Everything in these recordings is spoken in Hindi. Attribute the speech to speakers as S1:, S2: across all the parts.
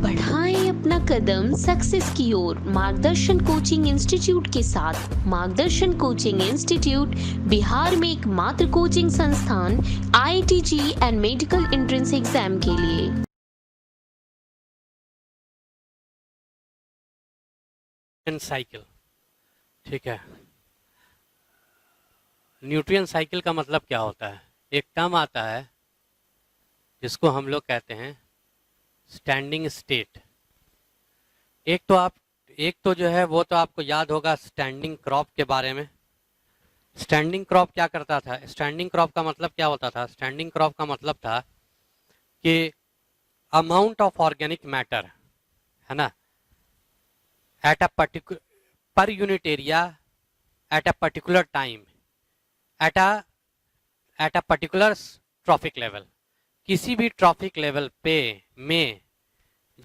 S1: बढ़ाएं अपना कदम सक्सेस की ओर मार्गदर्शन कोचिंग इंस्टीट्यूट के साथ। मार्गदर्शन कोचिंग इंस्टीट्यूट बिहार में एकमात्र कोचिंग संस्थान IIT JEE and medical entrance exam के लिए।
S2: साइकिल, ठीक है। न्यूट्रिएंट साइकिल का मतलब क्या होता है? एक टर्म आता है जिसको हम लोग कहते हैं स्टैंडिंग स्टेट। एक तो जो है वो तो आपको याद होगा स्टैंडिंग क्रॉप के बारे में। स्टैंडिंग क्रॉप क्या करता था? स्टैंडिंग क्रॉप का मतलब क्या होता था? स्टैंडिंग क्रॉप का मतलब था कि अमाउंट ऑफ ऑर्गेनिक मैटर, है ना, at a particular per unit area at a particular time at a particular trophic level. किसी भी ट्रॉफिक लेवल पे में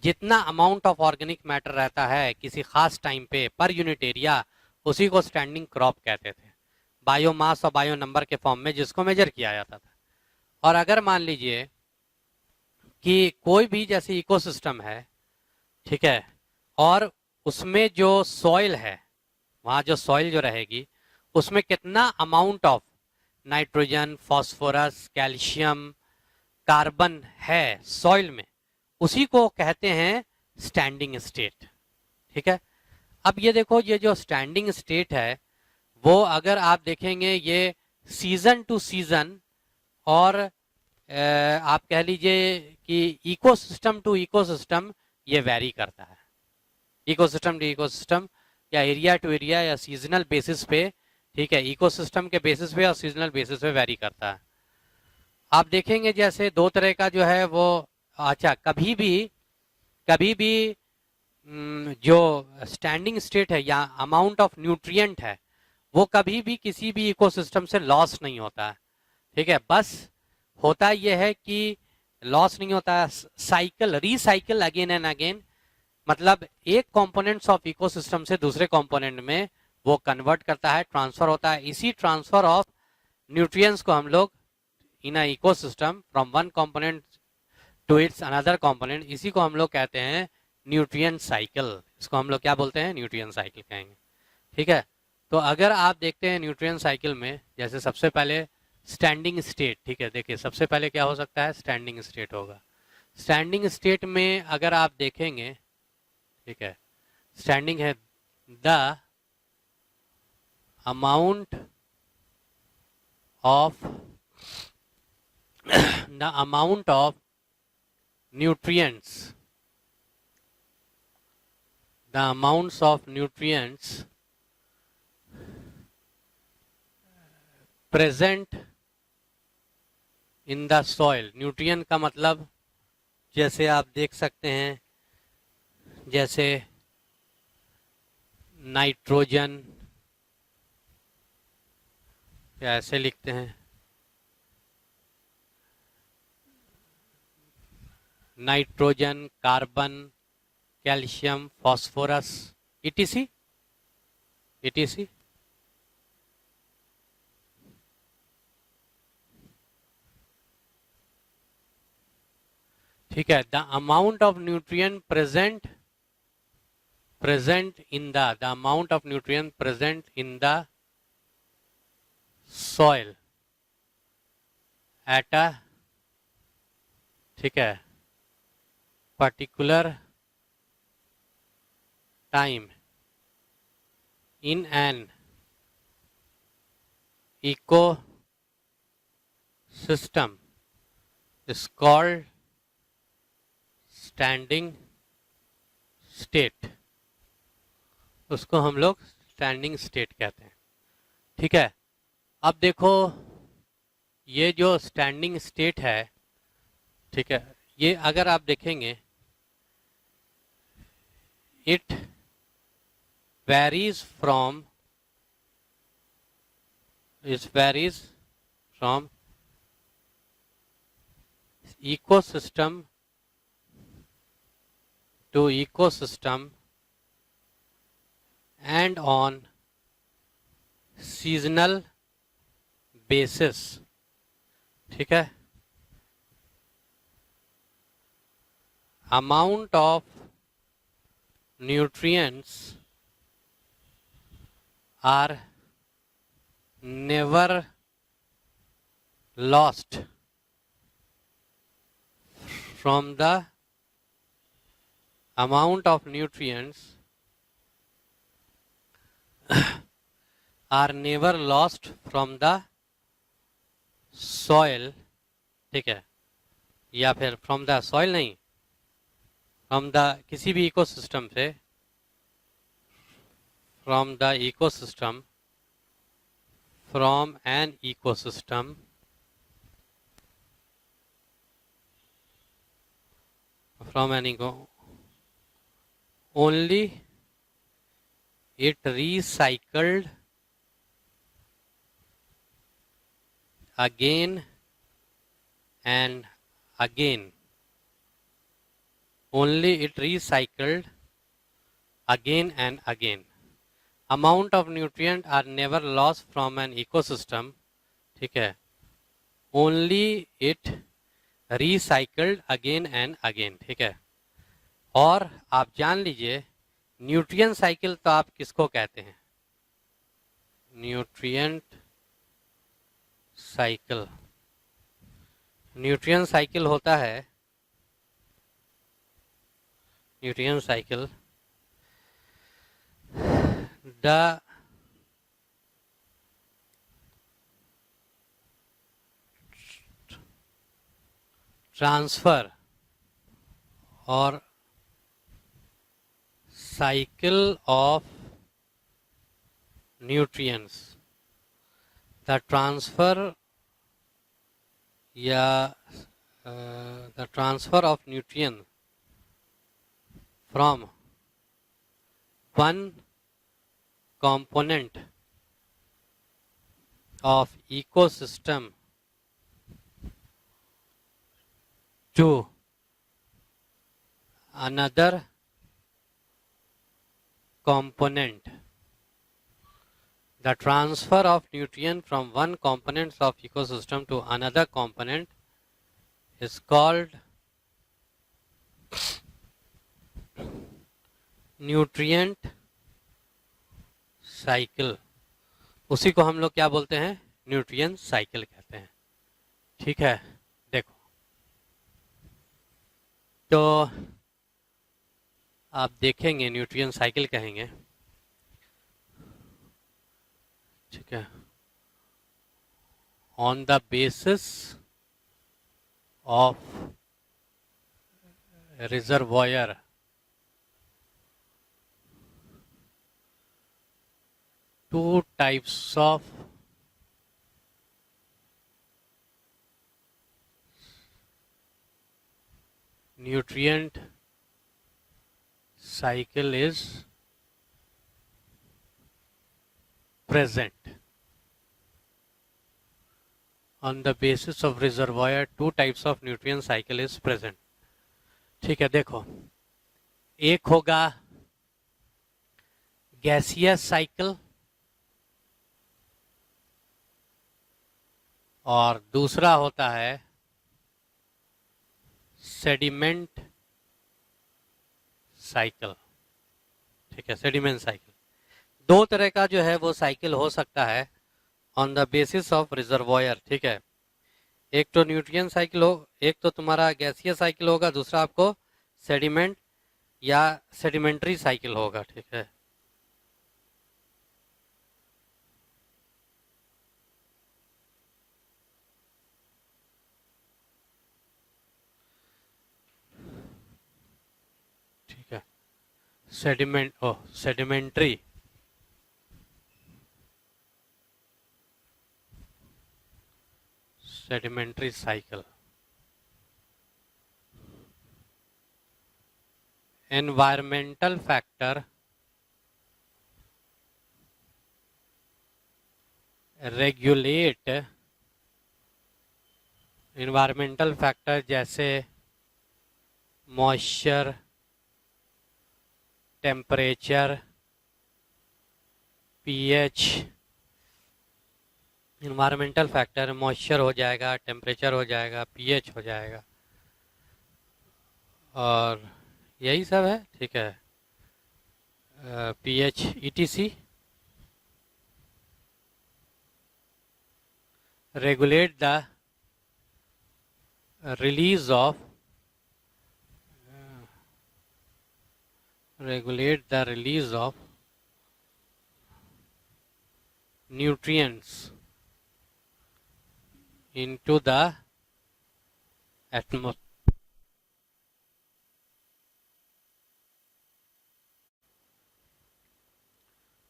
S2: जितना अमाउंट ऑफ ऑर्गेनिक मैटर रहता है किसी खास टाइम पे पर यूनिट एरिया, उसी को स्टैंडिंग क्रॉप कहते थे। बायोमास और बायो नंबर के फॉर्म में जिसको मेजर किया जाता था। और अगर मान लीजिए कि कोई भी जैसे इकोसिस्टम है, ठीक है, और उसमें जो सॉइल है, वहाँ जो सॉइल जो रहेगी उसमें कितना amount of nitrogen, phosphorus, calcium, carbon है सॉइल में, उसी को कहते हैं स्टैंडिंग स्टेट। ठीक है। अब ये देखो, ये जो स्टैंडिंग स्टेट है वो अगर आप देखेंगे ये सीजन टू सीजन और आप कह लीजिए कि इकोसिस्टम टू इकोसिस्टम ये वैरी करता है। इकोसिस्टम टू इकोसिस्टम या एरिया टू एरिया या सीजनल बेसिस पे, ठीक है, इकोसिस्टम के बेसिस पे और सीजनल बेसिस पे वैरी करता है। आप देखेंगे जैसे दो तरह का जो है वो, अच्छा, कभी भी जो स्टैंडिंग स्टेट है या अमाउंट ऑफ न्यूट्रिएंट है वो कभी भी किसी भी इकोसिस्टम से लॉस नहीं होता है। ठीक है, बस होता यह है कि लॉस नहीं होता है, cycle recycle again and again, मतलब एक कंपोनेंट्स ऑफ इकोसिस्टम से दूसरे कंपोनेंट में वो कन्वर्ट करता है, ट्रांसफर होता है। इसी ट्रांसफर ऑफ न्यूट्रिएंट्स को हम लोग in a ecosystem from one component to its another component, इसी को हम लोग कहते हैं न्यूट्रिएंट साइकिल। इसको हम लोग क्या बोलते हैं? न्यूट्रिएंट साइकिल कहेंगे। ठीक है। तो अगर आप देखते हैं न्यूट्रिएंट साइकिल में, जैसे सबसे पहले स्टैंडिंग स्टेट, ठीक है, देखिए सबसे पहले क्या हो सकता है? स्टैंडिंग स्टेट होगा। स्टैंडिंग स्टेट में अगर आप देखेंगे, ठीक है, स्टैंडिंग है the amount of the amount of nutrients, the amounts of nutrients present in the soil। Nutrient का मतलब जैसे आप देख सकते हैं, जैसे नाइट्रोजन, या ऐसे लिखते हैं nitrogen, carbon, calcium, phosphorus, etc etc। ठीक है, the amount of nutrient present in the amount of nutrient present in the soil at a, ठीक है, particular time in an ecosystem is called standing state. उसको हम लोग स्टैंडिंग स्टेट कहते हैं। ठीक है। अब देखो ये जो स्टैंडिंग स्टेट है, ठीक है, ये अगर आप देखेंगे it varies from ecosystem to ecosystem and on seasonal basis। ठीक है। amount of nutrients are never lost from the amount of nutrients are never lost from the soil, ठीक है, या फिर फ्रॉम द सॉइल नहीं, फ्रॉम द किसी भी इकोसिस्टम से, from the ecosystem, from an ecosystem, from an eco, only it recycled again and again. Only it recycled again and again. Amount of nutrient are never lost from an ecosystem. ठीक है, only it recycled again and again. ठीक है, और आप जान लीजिए न्यूट्रिएंट साइकिल तो आप किसको कहते हैं? न्यूट्रिएंट साइकिल, न्यूट्रिएंट साइकिल होता है, न्यूट्रिएंट साइकिल द ट्रांसफर और cycle of nutrients, the transfer the transfer of nutrients from one component of ecosystem to another component. The transfer of nutrient from one component of ecosystem to another component is called nutrient cycle. उसी को हम लोग क्या बोलते हैं? न्यूट्रिएंट साइकिल कहते हैं। ठीक है, देखो तो आप देखेंगे न्यूट्रिएंट साइकिल कहेंगे, ठीक है, on the basis of reservoir two types of nutrient cycle is present. On the basis of reservoir, two types of nutrient cycle is present. ठीक है, देखो एक होगा गैसियस साइकिल और दूसरा होता है सेडिमेंट साइकिल। ठीक है, सेडिमेंट साइकिल दो तरह का जो है वो साइकिल हो सकता है on the basis of reservoir. ठीक है, एक तो न्यूट्रिएंट साइकिल हो, एक तो तुम्हारा गैसियस साइकिल होगा, दूसरा आपको सेडिमेंट या सेडिमेंट्री साइकिल होगा। ठीक है, ठीक है, sedimentary sedimentary cycle. Environmental factor regulate, environmental factor जैसे moisture, temperature, pH, environmental factor moisture हो जाएगा, टेम्परेचर हो जाएगा, पीएच हो जाएगा, और यही सब है, ठीक है। pH etc regulate the release of nutrients into the atmosphere।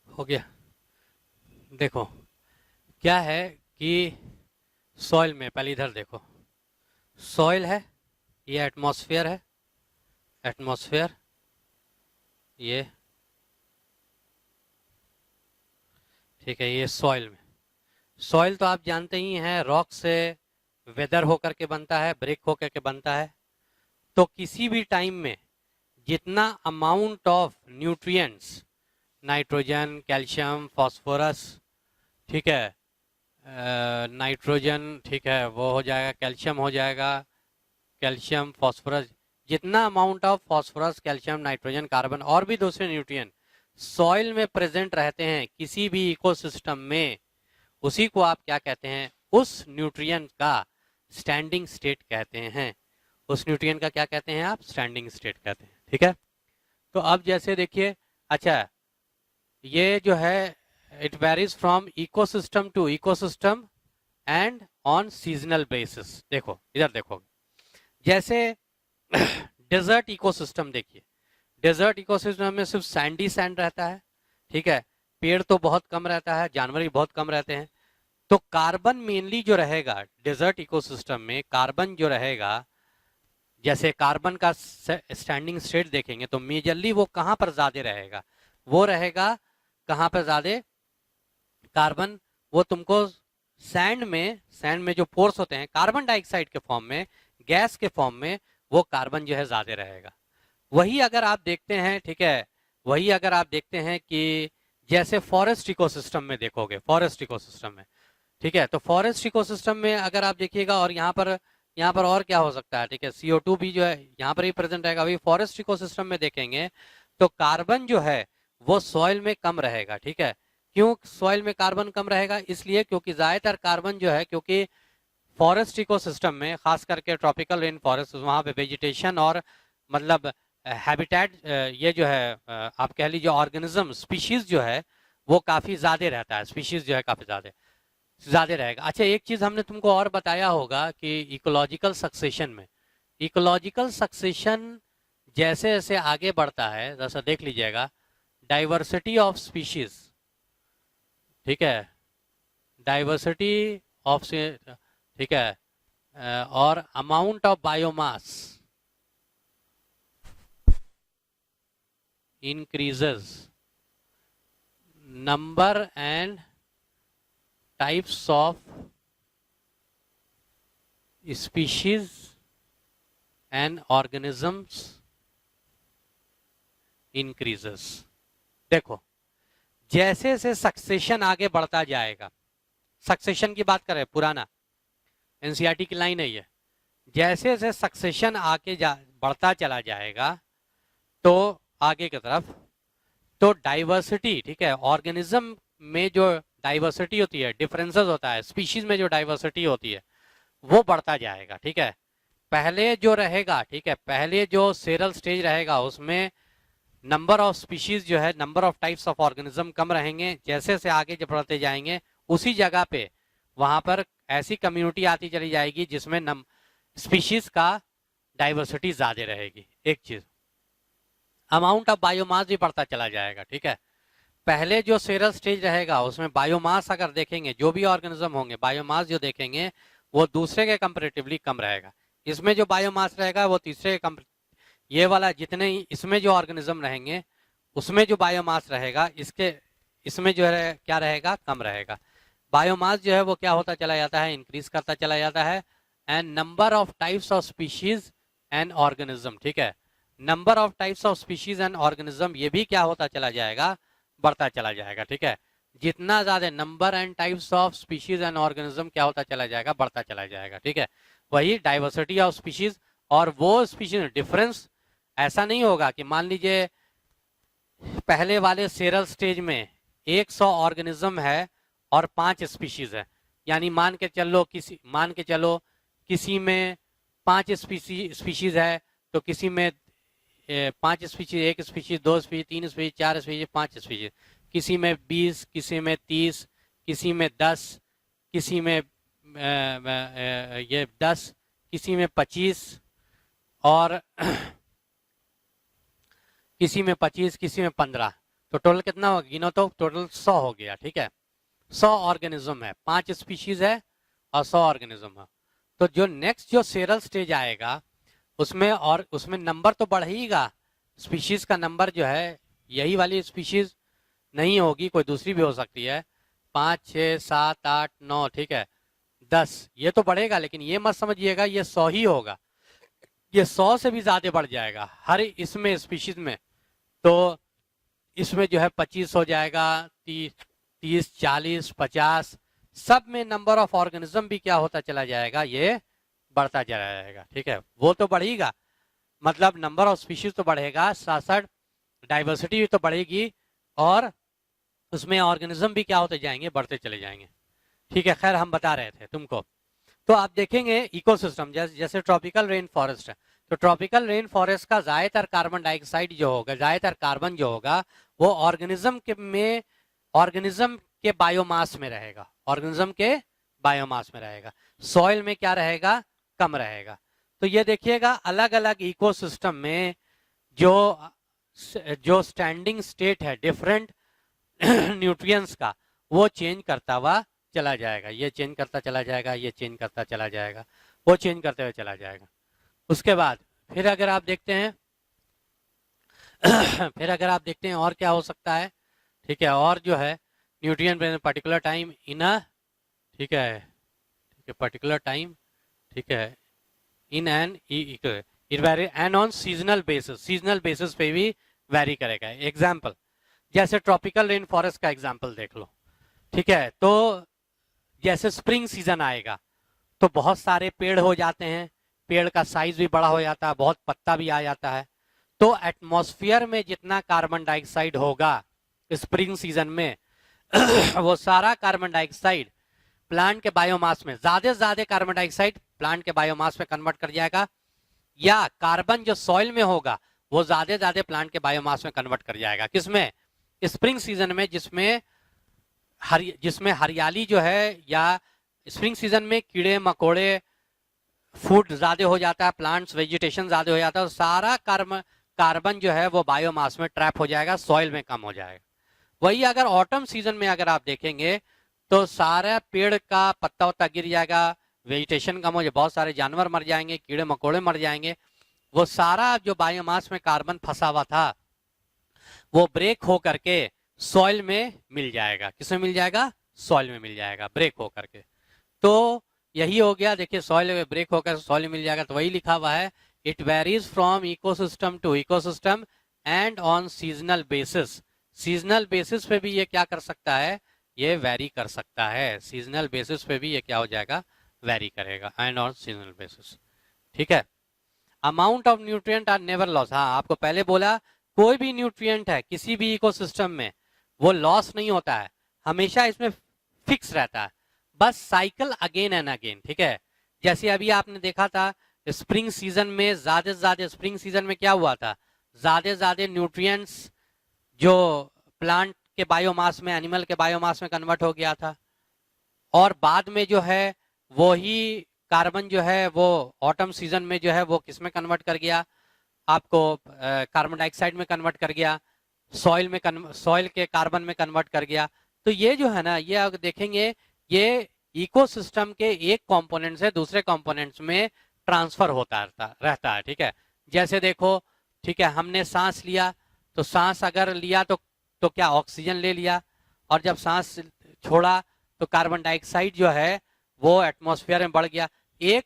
S2: हो गया। देखो क्या है कि सॉइल में, पहले इधर देखो, सॉइल है, ये एटमॉस्फेयर है, एटमॉस्फेयर ये, ठीक है, ये सॉइल में। सॉइल तो आप जानते ही हैं, रॉक से वेदर होकर के बनता है, ब्रेक होकर के बनता है। तो किसी भी टाइम में जितना amount of nutrients, nitrogen, calcium, phosphorus, ठीक है, नाइट्रोजन, ठीक है, वो हो जाएगा, कैल्शियम हो जाएगा, कैल्शियम, फास्फोरस, जितना amount of phosphorus, calcium, nitrogen, carbon और भी दूसरे न्यूट्रिएंट सॉइल में प्रेजेंट रहते हैं किसी भी इकोसिस्टम में, उसी को आप क्या कहते हैं, उस न्यूट्रिएंट का स्टैंडिंग स्टेट कहते हैं। उस न्यूट्रिएंट का क्या कहते हैं आप, स्टैंडिंग स्टेट कहते हैं, ठीक है। तो अब जैसे देखिए, अच्छा ये जो है it varies from ecosystem to ecosystem and on seasonal basis. देखो इधर देखो, जैसे डेजर्ट इकोसिस्टम, देखिए डेजर्ट इकोसिस्टम में सिर्फ सैंडी सैंड रहता है, ठीक है, पेड़ तो बहुत कम रहता है, जानवर भी बहुत कम रहते हैं। तो कार्बन मेनली जो रहेगा डेजर्ट इकोसिस्टम में, कार्बन जो रहेगा, जैसे कार्बन का स्टैंडिंग स्टेट देखेंगे तो मेजरली वो कहाँ पर ज्यादा रहेगा, वो रहेगा कहाँ पर ज्यादा कार्बन, वो तुमको सैंड में जो पोर्स होते हैं कार्बन डाइऑक्साइड के फॉर्म में, गैस के फॉर्म में, वो कार्बन जो है ज्यादा रहेगा। वही अगर आप देखते हैं, ठीक है, वही अगर आप देखते हैं कि जैसे फॉरेस्ट इकोसिस्टम में देखोगे, फॉरेस्ट इकोसिस्टम में, ठीक है, तो फॉरेस्ट इकोसिस्टम में अगर आप देखिएगा, और यहाँ पर और क्या हो सकता है, ठीक है, CO2 भी जो है यहाँ पर ही प्रेजेंट रहेगा। अभी फॉरेस्ट इकोसिस्टम में देखेंगे तो कार्बन जो है वो सॉइल में कम रहेगा, ठीक है। क्यों सॉइल में कार्बन कम रहेगा, इसलिए क्योंकि ज्यादातर कार्बन जो है, क्योंकि फॉरेस्ट इकोसिस्टम में खास करके ट्रॉपिकल रेन फॉरेस्ट, वहां पे वेजिटेशन और मतलब हैबिटेट, ये जो है आप कह लीजिए ऑर्गेनिज्म स्पीशीज जो है वो काफी ज्यादा रहता है, स्पीशीज जो है काफी ज्यादा रहेगा। अच्छा एक चीज हमने तुमको और बताया होगा कि इकोलॉजिकल सक्सेशन में, इकोलॉजिकल सक्सेशन जैसे जैसे आगे बढ़ता है, जैसा देख लीजिएगा, डाइवर्सिटी ऑफ स्पीशीज, ठीक है, डाइवर्सिटी ऑफ, ठीक है, और amount of biomass increases, number and types of species and organisms increases। देखो जैसे से सक्सेशन आगे बढ़ता जाएगा, सक्सेशन की बात करें, पुराना एनसीईआरटी की लाइन है ये, जैसे जैसे सक्सेशन आगे बढ़ता चला जाएगा तो आगे की तरफ, तो डाइवर्सिटी, ठीक है, ऑर्गेनिज्म में जो डाइवर्सिटी होती है, डिफरेंसेस होता है, स्पीशीज में जो डाइवर्सिटी होती है वो बढ़ता जाएगा, ठीक है। पहले जो रहेगा, ठीक है, पहले जो सेरल स्टेज रहेगा उसमें नंबर ऑफ स्पीशीज जो है, number of types of organism कम रहेंगे। जैसे जैसे आगे जब बढ़ते जाएंगे उसी जगह पे वहां पर ऐसी कम्युनिटी आती चली जाएगी जिसमें स्पीशीज का डाइवर्सिटी ज्यादा रहेगी। एक चीज, अमाउंट ऑफ बायोमास भी बढ़ता चला जाएगा, ठीक है। पहले जो सेरल स्टेज रहेगा उसमें बायोमास अगर देखेंगे, जो भी ऑर्गेनिज्म होंगे बायोमास जो देखेंगे वो दूसरे के कंपैरेटिवली कम रहेगा। इसमें जो बायोमास रहेगा वो तीसरे के ये वाला जितने ही इसमें जो ऑर्गेनिज्म रहेंगे उसमें जो बायोमास रहेगा इसमें जो है क्या रहेगा, कम रहेगा। बायोमास जो है वो क्या होता चला जाता है, इंक्रीज करता चला जाता है। And number of types of species and organism, ठीक है, number of types of species and organism ये भी क्या होता चला जाएगा, बढ़ता चला जाएगा, ठीक है। जितना ज्यादा number and types of species and organism क्या होता चला जाएगा, बढ़ता चला जाएगा, ठीक है। वही डाइवर्सिटी ऑफ स्पीशीज, और वो स्पीशीज डिफरेंस ऐसा नहीं होगा कि मान लीजिए पहले वाले सेरल स्टेज में 100 ऑर्गेनिज्म है और 5 स्पीशीज है, यानी मान के चलो किसी में 5 स्पीशीज है, तो किसी में 5 species, 1 species, 2 species, 3 species, 4 species, 5 species, किसी में 20, किसी में 30, किसी में 10, किसी में ये 10, किसी में 25 और किसी में 25, किसी में 15, तो टोटल कितना हो गिनो तो टोटल 100 हो गया। ठीक है, 100 ऑर्गेनिज्म है, 5 स्पीशीज है और 100 ऑर्गेनिज्म है। तो जो नेक्स्ट जो सेरल स्टेज आएगा उसमें नंबर तो बढ़ेगा, स्पीशीज का नंबर जो है यही वाली स्पीशीज नहीं होगी, कोई दूसरी भी हो सकती है, 5, 6, 7, 8, 9, ठीक है, 10, ये तो बढ़ेगा, लेकिन ये मत समझिएगा ये 100 ही होगा, ये 100 से भी ज्यादा बढ़ जाएगा हर इसमें स्पीशीज में। तो इसमें जो है 25 हो जाएगा, 30, 40, 50, सब में नंबर ऑफ ऑर्गेनिज्म भी क्या होता चला जाएगा, ये बढ़ता चला जाएगा। ठीक है, वो तो बढ़ेगा, मतलब नंबर ऑफ स्पीशीज तो बढ़ेगा, साथ साथ डाइवर्सिटी भी तो बढ़ेगी और उसमें ऑर्गेनिज्म भी क्या होते जाएंगे, बढ़ते चले जाएंगे। ठीक है, खैर हम बता रहे थे तुमको। तो आप देखेंगे इकोसिस्टम जैसे ट्रॉपिकल रेन फॉरेस्ट है, तो ट्रॉपिकल रेन फॉरेस्ट का ज्यादातर कार्बन डाइऑक्साइड जो होगा, ज्यादातर कार्बन जो होगा वो ऑर्गेनिज्म के बायोमास में रहेगा, ऑर्गेनिज्म के बायोमास में रहेगा, सॉइल में क्या रहेगा, कम रहेगा। तो ये देखिएगा अलग अलग इकोसिस्टम में जो स्टैंडिंग स्टेट है डिफरेंट न्यूट्रिएंट्स का, वो चेंज करता हुआ चला जाएगा, ये चेंज करता चला जाएगा, ये चेंज करता चला जाएगा, वो चेंज करते हुए चला जाएगा। उसके बाद फिर अगर आप देखते हैं और क्या हो सकता है, ठीक है, और जो है न्यूट्रिएंट पर्टिकुलर टाइम इन अ, ठीक है पर्टिकुलर टाइम, ठीक है, in an it very and on seasonal basis पे भी वेरी करेगा। एग्जाम्पल जैसे ट्रॉपिकल रेन फॉरेस्ट का एग्जाम्पल देख लो। ठीक है, तो जैसे स्प्रिंग सीजन आएगा तो बहुत सारे पेड़ हो जाते हैं, पेड़ का साइज भी बड़ा हो जाता है, बहुत पत्ता भी आ जाता है, तो एटमॉस्फेयर में जितना कार्बन डाइऑक्साइड होगा स्प्रिंग सीजन में वो सारा कार्बन डाइऑक्साइड प्लांट के बायोमास में, ज्यादा से ज्यादा कार्बन डाइऑक्साइड प्लांट के बायोमास में कन्वर्ट कर जाएगा, या कार्बन जो सॉइल में होगा वो ज्यादा से ज्यादा प्लांट के बायोमास में कन्वर्ट कर जाएगा। किसमें, स्प्रिंग सीजन में, जिसमें हरियाली जो है, या स्प्रिंग सीजन में कीड़े मकोड़े, फूड ज्यादा हो जाता है, प्लांट्स वेजिटेशन ज्यादा हो जाता है, तो सारा कार्बन जो है वो बायोमास में ट्रैप हो जाएगा, सॉइल में कम हो जाएगा। वही अगर ऑटम सीजन में अगर आप देखेंगे तो सारा पेड़ का पत्ता वत्ता गिर जाएगा, वेजिटेशन कम हो जाए, बहुत सारे जानवर मर जाएंगे, कीड़े मकोड़े मर जाएंगे, वो सारा जो बायोमास में कार्बन फंसा हुआ था वो ब्रेक हो करके सॉइल में मिल जाएगा। किसमें मिल जाएगा, सॉइल में मिल जाएगा, ब्रेक हो करके। तो यही हो गया, देखिए सॉइल में ब्रेक होकर सॉइल में मिल जाएगा, तो वही लिखा हुआ है, it varies from ecosystem to ecosystem and on seasonal basis. Seasonal basis पे भी ये क्या कर सकता है, ये वेरी कर सकता है, सीजनल बेसिस पे भी ये क्या हो जाएगा, वेरी करेगा, एंड ऑन सीजनल बेसिस। ठीक है, amount of nutrient are never loss. हाँ, आपको पहले बोला कोई भी न्यूट्रिएंट है किसी भी इकोसिस्टम में वो लॉस नहीं होता है, हमेशा इसमें फिक्स रहता है, बस साइकिल अगेन एंड अगेन। ठीक है, जैसे अभी आपने देखा था स्प्रिंग सीजन में, ज्यादा से ज्यादा स्प्रिंग सीजन में क्या हुआ था, ज्यादा से ज्यादा न्यूट्रिएंट्स जो प्लांट के बायोमास में, एनिमल के बायोमास में कन्वर्ट हो गया था, और बाद में जो है वो ही कार्बन जो है वो ऑटम सीजन में जो है वो किस में कन्वर्ट कर गया, आपको कार्बन डाइऑक्साइड में कन्वर्ट कर गया, सॉइल के कार्बन में कन्वर्ट कर गया। तो ये जो है ना, ये अगर देखेंगे ये इकोसिस्टम के एक कंपोनेंट से दूसरे कंपोनेंट्स में ट्रांसफर होता रहता है। ठीक है, जैसे देखो, ठीक है, हमने सांस लिया, तो सांस अगर लिया तो क्या ऑक्सीजन ले लिया, और जब सांस छोड़ा तो कार्बन डाइऑक्साइड जो है वो एटमॉस्फेयर में बढ़ गया। एक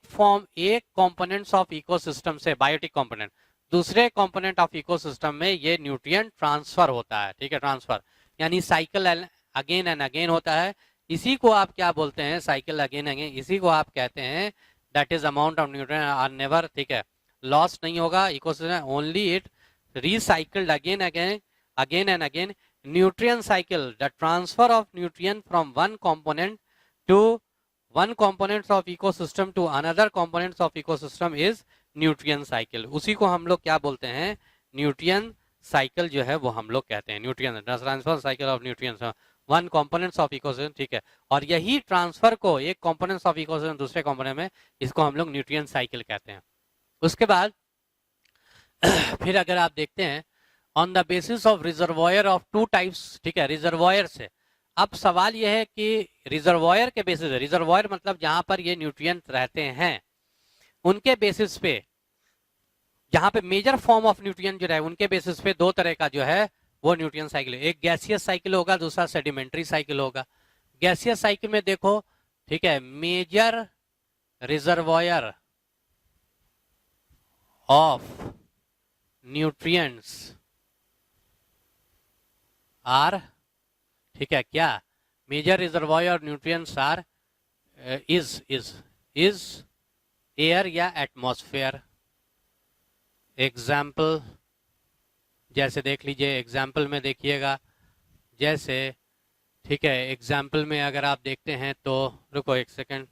S2: कंपोनेंट्स ऑफ इकोसिस्टम से, बायोटिक कंपोनेंट, दूसरे कंपोनेंट ऑफ इकोसिस्टम में ये न्यूट्रिएंट ट्रांसफर होता है। ठीक है, ट्रांसफर यानी साइकिल अगेन एंड अगेन होता है। इसी को आप क्या बोलते हैं, साइकिल अगेन अगेन, इसी को आप कहते हैं that is amount of nutrient are never, ठीक है, लॉस नहीं होगा ecosystem, only it recycled again and again. Nutrient cycle, the transfer of nutrient from one component to one components of ecosystem to another components of ecosystem is nutrient cycle. उसी को हम लोग क्या बोलते हैं, न्यूट्रिएंट साइकिल जो है वो हम लोग कहते हैं. Nutrient transfer cycle of nutrients one components of ecosystem, ठीक है. और यही ट्रांसफर को एक कंपोनेंट्स ऑफ इकोसिस्टम दूसरे कंपोनेंट में, इसको हम लोग न्यूट्रिएंट साइकिल कहते हैं. उसके बाद फिर अगर आप देखते हैं on the basis of reservoir of two types, ठीक है, रिजर्वॉयर से. अब सवाल यह है कि रिजर्वॉयर के बेसिस, रिजर्वॉयर मतलब जहां पर ये न्यूट्रिएंट रहते हैं उनके बेसिस पे, जहां पे मेजर फॉर्म ऑफ न्यूट्रिएंट जो है उनके बेसिस पे दो तरह का जो है वो न्यूट्रिएंट साइकिल, एक गैसियस साइकिल होगा, दूसरा सेडिमेंट्री साइकिल होगा. गैसियस साइकिल में देखो, ठीक है, major reservoir of nutrients are, ठीक है, क्या, major reservoir nutrients are is air या एटमॉस्फेयर. एग्जाम्पल जैसे देख लीजिए, एग्जाम्पल में देखिएगा, जैसे, ठीक है, एग्जाम्पल में अगर आप देखते हैं तो, रुको एक सेकेंड,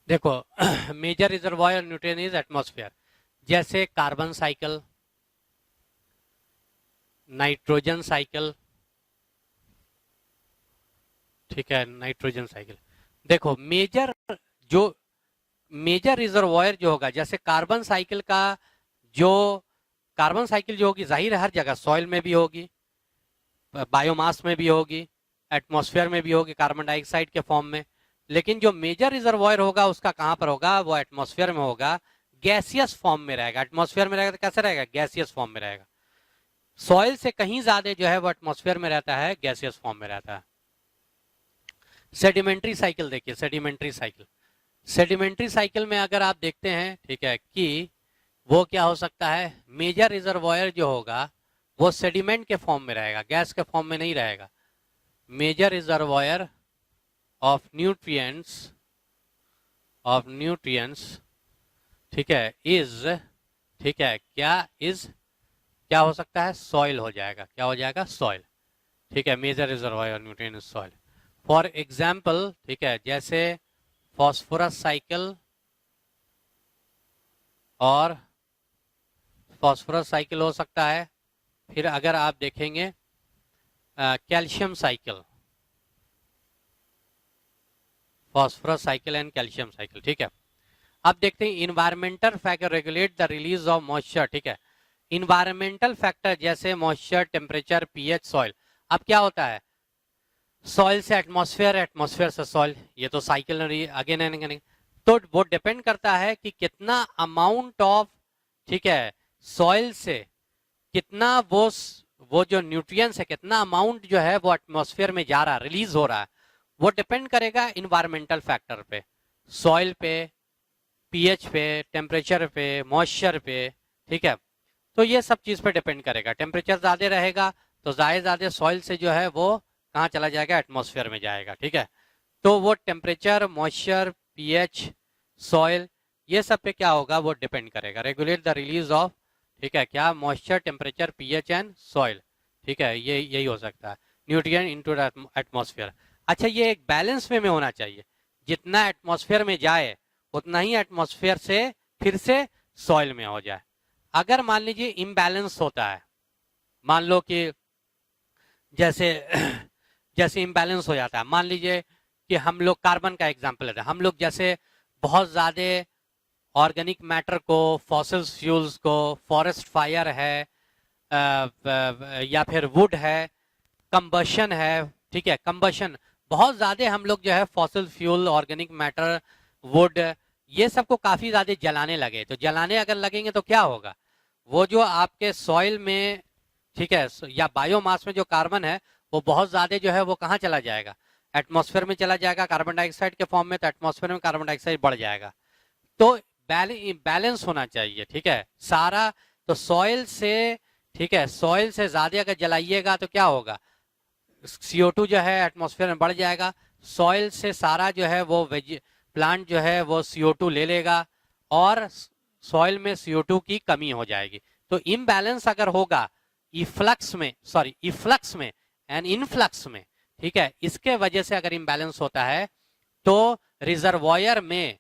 S2: देखो major reservoir nutrient is atmosphere, जैसे कार्बन साइकिल, नाइट्रोजन साइकिल, ठीक है, नाइट्रोजन साइकिल. देखो मेजर रिजर्वॉयर जो होगा, जैसे कार्बन साइकिल का, जो कार्बन साइकिल जो होगी जाहिर है हर जगह, सॉइल में भी होगी, बायोमास में भी होगी, एटमॉस्फेयर में भी होगी कार्बन डाइऑक्साइड के फॉर्म में. लेकिन जो मेजर रिजर्वॉयर होगा उसका कहां पर होगा, वो एटमॉस्फेयर में होगा, गैसियस फॉर्म में रहेगा. एटमॉस्फेयर में रहेगा तो कैसे रहेगा, गैसियस फॉर्म में रहेगा. सॉइल से कहीं ज्यादा जो है वो एटमॉस्फेयर में रहता है, गैसियस फॉर्म में रहता है. सेडिमेंट्री साइकिल देखिए, सेडिमेंट्री साइकिल में अगर आप देखते हैं, ठीक है, कि वो क्या हो सकता है, मेजर रिजर्वॉयर जो होगा वो सेडिमेंट के फॉर्म में रहेगा, गैस के फॉर्म में नहीं रहेगा. मेजर रिजर्वॉयर ऑफ न्यूट्रिएंट्स, ठीक है, ठीक है, क्या हो सकता है, सॉइल हो जाएगा. क्या हो जाएगा, सॉइल. ठीक है, major reservoir nutrient soil. For example, ठीक है, जैसे फॉस्फोरस साइकिल और फॉस्फोरस साइकिल हो सकता है. फिर अगर आप देखेंगे calcium cycle, phosphorus cycle and calcium cycle. ठीक है, अब देखते हैं environmental factor regulate the release of moisture. ठीक है, इन्वायरमेंटल फैक्टर जैसे मॉइस्चर, टेम्परेचर, पीएच, सॉइल. अब क्या होता है, सॉइल से एटमॉस्फेयर, एटमॉस्फेयर से सॉइल, ये तो साइकिल अगेन एंड अगेन. तो वो डिपेंड करता है कि कितना अमाउंट ऑफ, ठीक है, सॉइल से कितना वो जो न्यूट्रिएंट्स है, कितना अमाउंट जो है वो एटमॉस्फेयर में जा रहा है, रिलीज हो रहा है, वो डिपेंड करेगा इन्वायरमेंटल फैक्टर पे, सॉइल पे, पीएच पे, टेम्परेचर पे, मॉइस्चर पे. ठीक है, तो ये सब चीज पे डिपेंड करेगा. टेम्परेचर ज्यादा रहेगा तो ज्यादा सॉइल से जो है वो कहाँ चला जाएगा, एटमॉस्फेयर में जाएगा. ठीक है, तो वो टेम्परेचर, मॉइस्चर, पीएच, सॉइल, ये सब पे क्या होगा, वो डिपेंड करेगा. रेगुलेट द रिलीज ऑफ, ठीक है, क्या, moisture, temperature, pH and soil. ठीक है, ये यही हो सकता है, न्यूट्रिएंट इनटू एटमॉस्फेयर. अच्छा, ये एक बैलेंस में होना चाहिए, जितना एटमॉस्फेयर में जाए उतना ही एटमॉस्फेयर से फिर से सॉइल में हो जाए. अगर मान लीजिए इम्बैलेंस होता है, मान लो कि जैसे इम्बैलेंस हो जाता है, मान लीजिए कि हम लोग कार्बन का एग्जांपल लेते हैं, हम लोग जैसे बहुत ज्यादा ऑर्गेनिक मैटर को, फॉसिल फ्यूल्स को, फॉरेस्ट फायर है, या फिर वुड है, कंबशन है, ठीक है, कंबशन बहुत ज्यादा हम लोग जो है fossil fuel, organic matter, would, ये सबको काफी ज्यादा जलाने लगे। तो जलाने अगर लगेंगे तो क्या होगा, वो जो आपके सॉइल में, ठीक है, या बायोमास में जो कार्बन है वो बहुत ज्यादा जो है वो कहाँ चला जाएगा, एटमॉस्फेयर में चला जाएगा कार्बन डाइऑक्साइड के फॉर्म में। तो एटमॉस्फेयर में कार्बन डाइऑक्साइड बढ़ जाएगा। तो बैलेंस होना चाहिए, ठीक है, सारा। तो सॉइल से, ठीक है, सॉइल से ज्यादा अगर जलाइएगा तो क्या होगा, CO2 जो है एटमॉस्फेयर में बढ़ जाएगा। सॉइल से सारा जो है वो प्लांट जो है वो CO2 ले लेगा और सॉइल में CO2 की कमी हो जाएगी। तो इम्बैलेंस अगर होगा इफ्लक्स में एंड इनफ्लक्स में, ठीक है, इसके वजह से अगर इम्बैलेंस होता है तो रिजर्वॉयर में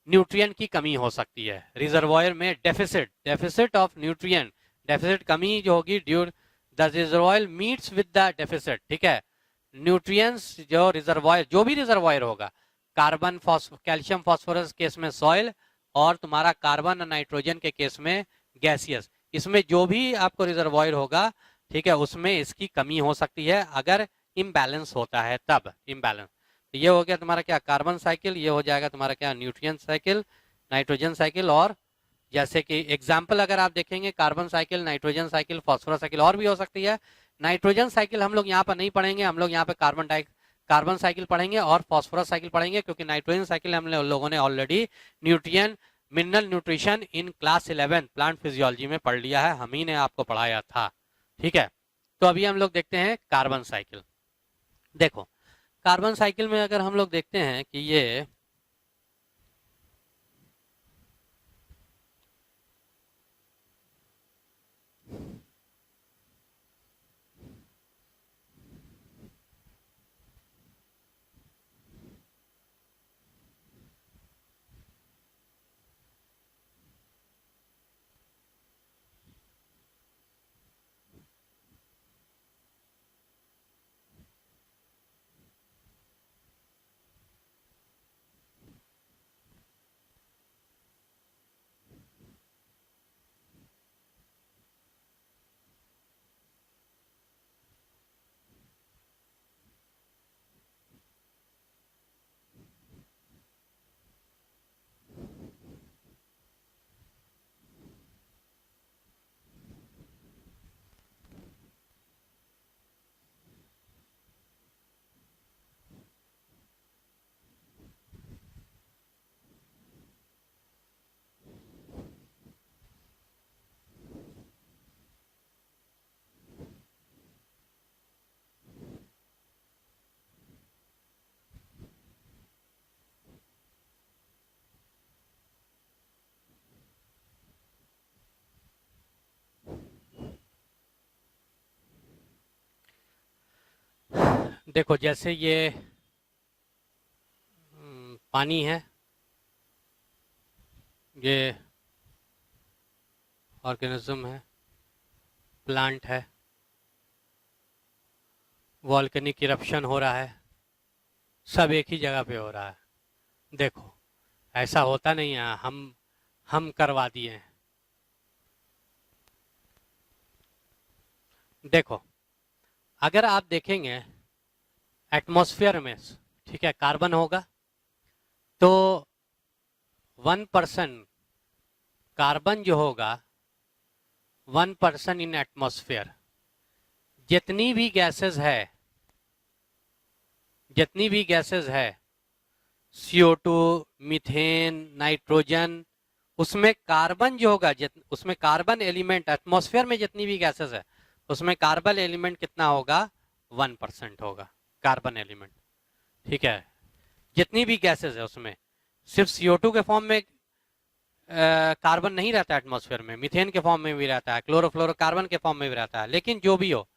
S2: न्यूट्रिएंट की कमी हो सकती है। रिजर्वॉयर में डेफिसिट ऑफ न्यूट्रिएंट, डेफिसिट कमी जो होगी due the reservoir meets with the deficit, ठीक है। न्यूट्रिएंट्स जो रिजर्वॉयर, जो भी रिजर्वॉयर होगा, कार्बन कैल्शियम फास्फोरस केस में सॉइल, और तुम्हारा कार्बन और नाइट्रोजन के केस में गैसियस, इसमें जो भी आपको रिजर्वॉयर होगा, ठीक है, उसमें इसकी कमी हो सकती है अगर इम्बैलेंस होता है तब। इम्बैलेंस, ये हो गया तुम्हारा क्या, कार्बन साइकिल, ये हो जाएगा तुम्हारा क्या, न्यूट्रिएंट साइकिल, नाइट्रोजन साइकिल। और जैसे कि एग्जाम्पल अगर आप देखेंगे, carbon cycle, nitrogen cycle, phosphorus cycle, और भी हो सकती है। नाइट्रोजन साइकिल हम लोग यहाँ पर नहीं पढ़ेंगे, हम लोग यहाँ पे कार्बन साइकिल पढ़ेंगे और फॉस्फोरस साइकिल पढ़ेंगे, क्योंकि नाइट्रोजन साइकिल हम लोगों ने already nutrient mineral nutrition in class 11 plant physiology में पढ़ लिया है, हम ही ने आपको पढ़ाया था, ठीक है। तो अभी हम लोग देखते हैं कार्बन साइकिल। देखो, कार्बन साइकिल में अगर हम लोग देखते हैं कि ये देखो, जैसे ये पानी है, ये ऑर्गेनिज्म है, प्लांट है, वॉल्केनिक इरप्शन हो रहा है, सब एक ही जगह पे हो रहा है। देखो, ऐसा होता नहीं है, हम करवा दिए हैं। देखो, अगर आप देखेंगे एटमॉस्फेयर में, ठीक है, कार्बन होगा तो 1% कार्बन जो होगा, 1% इन एटमॉस्फेयर, जितनी भी गैसेस है, CO2, मीथेन, नाइट्रोजन, उसमें कार्बन जो होगा, उसमें कार्बन एलिमेंट, एटमॉस्फेयर में जितनी भी गैसेस है उसमें कार्बन एलिमेंट कितना होगा, 1% होगा कार्बन एलिमेंट, ठीक है। जितनी भी गैसेस है उसमें सिर्फ CO2 के फॉर्म में कार्बन नहीं रहता एटमॉस्फेयर में, मीथेन के फॉर्म में भी रहता है, क्लोरोफ्लोरोकार्बन के फॉर्म में भी रहता है, लेकिन जो भी हो,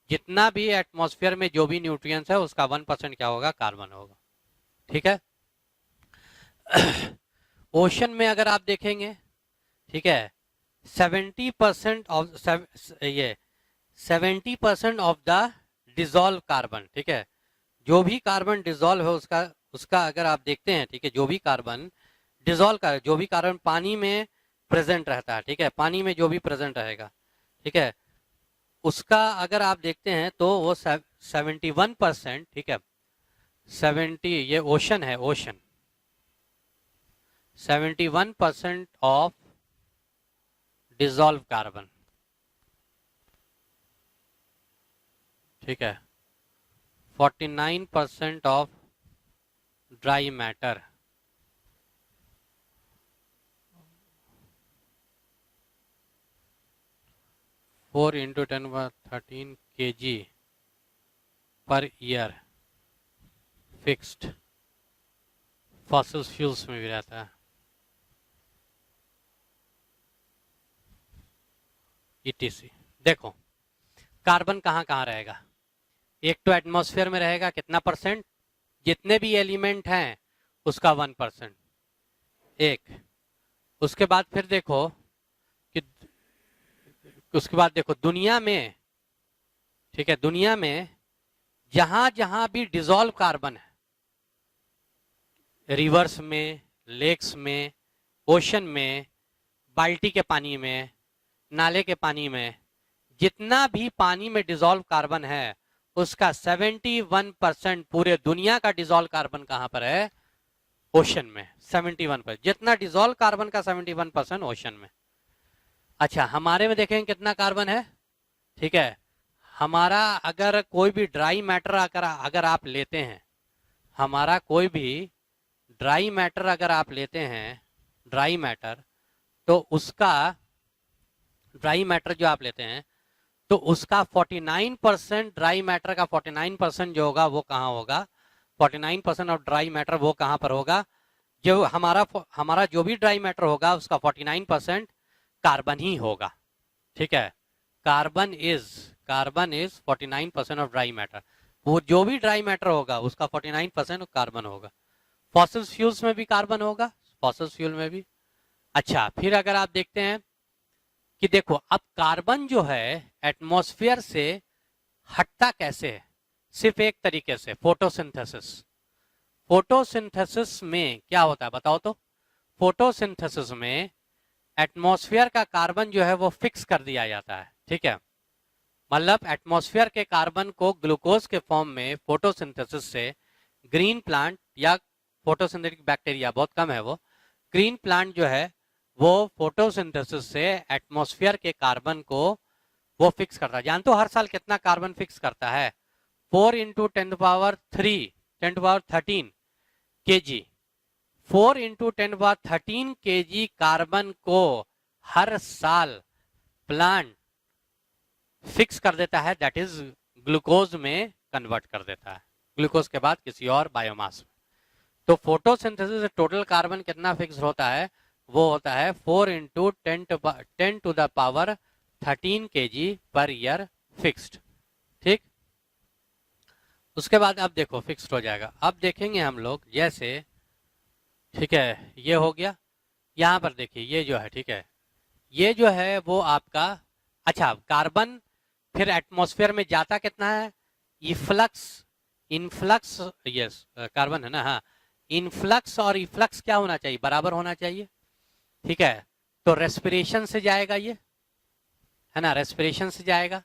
S2: जितना भी एटमॉस्फेयर में जो भी न्यूट्रिएंट्स है उसका 1% क्या होगा, कार्बन होगा, ठीक है। ओशन में अगर आप देखेंगे, ठीक है, 70% ऑफ द डिजॉल्व कार्बन, ठीक है, जो भी कार्बन डिजॉल्व है उसका अगर आप देखते हैं, ठीक है, जो भी कार्बन डिजॉल्व कर, जो भी कार्बन पानी में प्रेजेंट रहता है, ठीक है, पानी में जो भी प्रेजेंट रहेगा, ठीक है, उसका अगर आप देखते हैं तो वो 71%, ठीक है, 70, ये ओशन है, ओशन, 71% ऑफ डिजॉल्व कार्बन, ठीक है, 49% of dry matter, 4 × 10⁻13 kg per year fixed, fossil fuels में भी रहता है, ईटीसी। देखो कार्बन कहाँ कहाँ रहेगा, एक तो एटमॉस्फेयर में रहेगा कितना परसेंट, जितने भी एलिमेंट हैं उसका 1%, एक। उसके बाद फिर देखो कि उसके बाद देखो दुनिया में, ठीक है, दुनिया में जहां जहां भी डिजॉल्व कार्बन है, रिवर्स में, लेक्स में, ओशन में, बाल्टी के पानी में, नाले के पानी में, जितना भी पानी में डिजॉल्व कार्बन है उसका 71% पूरे दुनिया का डिजॉल्व कार्बन कहां पर है, ओशन में। 71%, जितना डिजॉल्व कार्बन का 71% ओशन में। अच्छा, हमारे में देखेंगे कितना कार्बन है, ठीक है, हमारा अगर कोई भी ड्राई मैटर अगर आप लेते हैं, हमारा कोई भी ड्राई मैटर अगर आप लेते हैं, ड्राई मैटर, तो उसका ड्राई मैटर जो आप लेते हैं तो उसका 49% ड्राई मैटर का 49% जो होगा वो कहाँ होगा, 49% ऑफ ड्राई मैटर वो कहाँ पर होगा, जो हमारा जो भी ड्राई मैटर होगा उसका 49% कार्बन ही होगा, ठीक है। Carbon is 49% of dry matter, वो जो भी ड्राई मैटर होगा उसका 49% कार्बन होगा। फॉसिल फ्यूल्स में भी कार्बन होगा, फॉसिल फ्यूल में भी। अच्छा, फिर अगर आप देखते हैं कि देखो अब कार्बन जो है एटमॉस्फेयर से हटता कैसे है, सिर्फ एक तरीके से, फोटोसिंथेसिस। फोटोसिंथेसिस में क्या होता है बताओ तो, फोटोसिंथेसिस में एटमॉस्फेयर का कार्बन जो है वो फिक्स कर दिया जाता है, ठीक है, मतलब एटमॉस्फेयर के कार्बन को ग्लूकोज के फॉर्म में फोटोसिंथेसिस से ग्रीन प्लांट या फोटोसिंथेटिक बैक्टीरिया बहुत कम है वो, ग्रीन प्लांट जो है वो फोटोसिंथेसिस से एटमॉस्फेयर के कार्बन को वो फिक्स करता है। जानते हो हर साल कितना कार्बन फिक्स करता है, 4 × 10⁻13 kg, 4 × 10⁻13 kg कार्बन को हर साल प्लांट फिक्स कर देता है, दैट इज ग्लूकोज में कन्वर्ट कर देता है, ग्लूकोज के बाद किसी और बायोमास में। तो फोटोसिंथेसिस से टोटल कार्बन कितना फिक्स होता है, वो होता है 4 × 10⁻13 kg पर ईयर फिक्स्ड, ठीक। उसके बाद अब देखो फिक्स्ड हो जाएगा। अब देखेंगे हम लोग जैसे, ठीक है, ये हो गया, यहां पर देखिए ये जो है, ठीक है, ये जो है वो आपका, अच्छा कार्बन फिर एटमॉस्फेयर में जाता कितना है, इनफ्लक्स, यस कार्बन है ना, हाँ, इनफ्लक्स और इफ्लक्स क्या होना चाहिए, बराबर होना चाहिए, ठीक है। तो रेस्पिरेशन से जाएगा ये, है ना, रेस्पिरेशन से जाएगा,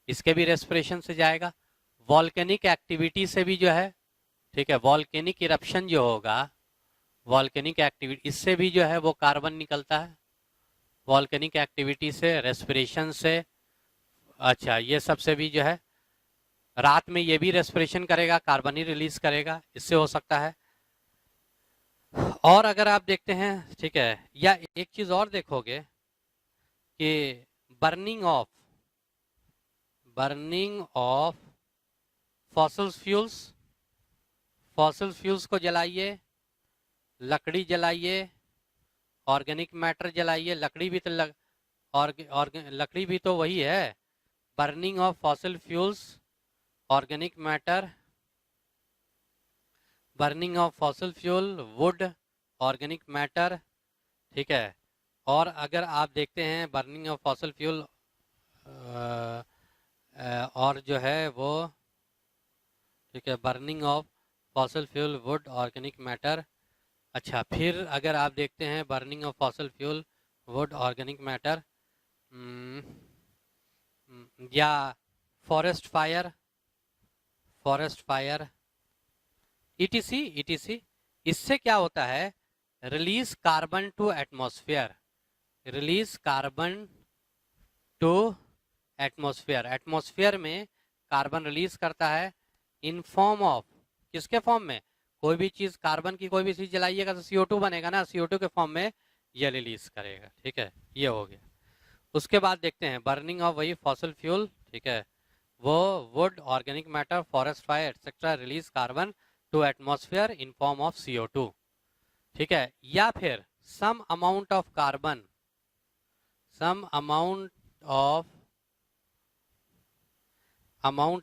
S2: इसके भी रेस्पिरेशन से जाएगा, वॉल्केनिक एक्टिविटी से भी जो है, ठीक है, वॉल्केनिक इरप्शन जो होगा, वॉल्केनिक एक्टिविटी, इससे भी जो है वो कार्बन निकलता है, वॉल्केनिक एक्टिविटी से, रेस्पिरेशन से, अच्छा ये सबसे भी जो है, रात में ये भी रेस्पिरेशन करेगा, कार्बन ही रिलीज करेगा, इससे हो सकता है। और अगर आप देखते हैं, ठीक है, या एक चीज और देखोगे कि बर्निंग ऑफ फॉसिल फ्यूल्स को जलाइए, लकड़ी जलाइए, ऑर्गेनिक मैटर जलाइए, लकड़ी भी तो लकड़ी भी तो वही है, burning of fossil fuels, organic matter, burning of fossil fuel, wood, organic matter, ठीक है। और अगर आप देखते हैं बर्निंग ऑफ फॉसिल फ्यूल और जो है वो, ठीक है, burning of fossil fuel, wood, organic matter. अच्छा, फिर अगर आप देखते हैं burning of fossil fuel, wood, organic matter, या फॉरेस्ट फायर, ईटीसी। इससे क्या होता है, release carbon to atmosphere, release carbon to atmosphere, atmosphere में कार्बन रिलीज करता है इन फॉर्म ऑफ, किसके फॉर्म में, कोई भी चीज, कार्बन की कोई भी चीज जलाइएगा तो CO2 बनेगा ना, CO2 के फॉर्म में ये रिलीज करेगा। ठीक है, ये हो गया। उसके बाद देखते हैं बर्निंग ऑफ वही फॉसिल फ्यूल, ठीक है, वो wood, organic matter, forest fire etcetera release carbon to atmosphere in form of CO2। ठीक है, या फिर some amount of carbon, some amount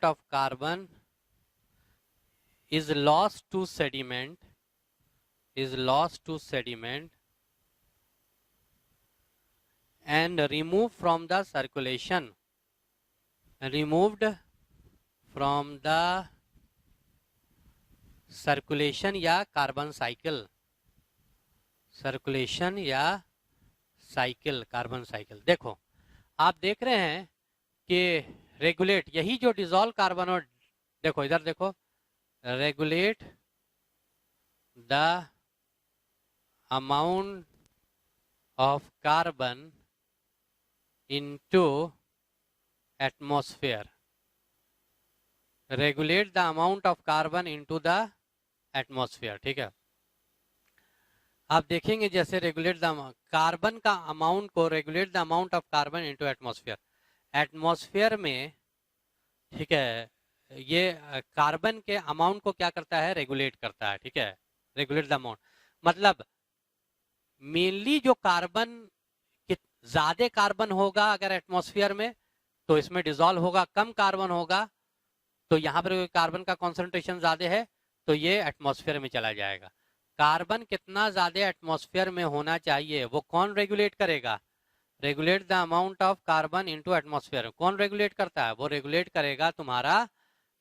S2: of carbon is lost to sediment, and removed from the circulation, या कार्बन साइकिल, कार्बन साइकिल। देखो आप देख रहे हैं कि रेगुलेट, यही जो डिसॉल्व कार्बन, और देखो इधर देखो, regulate the amount of carbon into atmosphere, regulate the amount of carbon into the atmosphere। ठीक है, आप देखेंगे जैसे रेगुलेट द कार्बन का अमाउंट को, regulate the amount of carbon into atmosphere, atmosphere में, ठीक है, ये कार्बन के अमाउंट को क्या करता है, रेगुलेट करता है। ठीक है, रेगुलेट द अमाउंट मतलब मेनली जो कार्बन, ज्यादा कार्बन होगा अगर एटमॉस्फेयर में तो इसमें डिसॉल्व होगा, कम कार्बन होगा तो यहाँ पर कार्बन का कॉन्सेंट्रेशन ज्यादा है तो ये एटमॉस्फेयर में चला जाएगा। कार्बन कितना ज्यादा एटमॉस्फेयर में होना चाहिए वो कौन रेगुलेट करेगा, regulate the amount of carbon into atmosphere. कौन रेगुलेट करता है, वो रेगुलेट करेगा तुम्हारा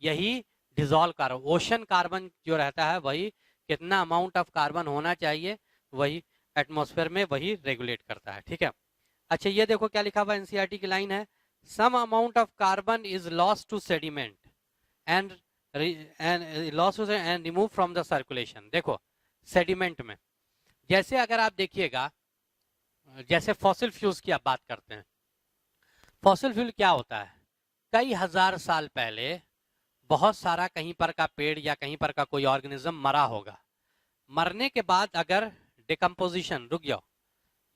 S2: यही डिसॉल्व कार्बन, ओशन कार्बन जो रहता है वही, कितना अमाउंट ऑफ कार्बन होना चाहिए वही एटमॉस्फेयर में वही रेगुलेट करता है। ठीक है, अच्छा ये देखो क्या लिखा हुआ एनसीईआरटी की लाइन है, some amount of carbon is lost to sediment and lost and remove from the circulation. देखो सेडिमेंट में, जैसे अगर आप देखिएगा, जैसे फॉसिल फ्यूल्स की आप बात करते हैं, फॉसिल फ्यूल क्या होता है, कई हजार साल पहले बहुत सारा कहीं पर का पेड़ या कहीं पर का कोई ऑर्गेनिज्म मरा होगा, मरने के बाद अगर डिकम्पोजिशन, रुक जाओ,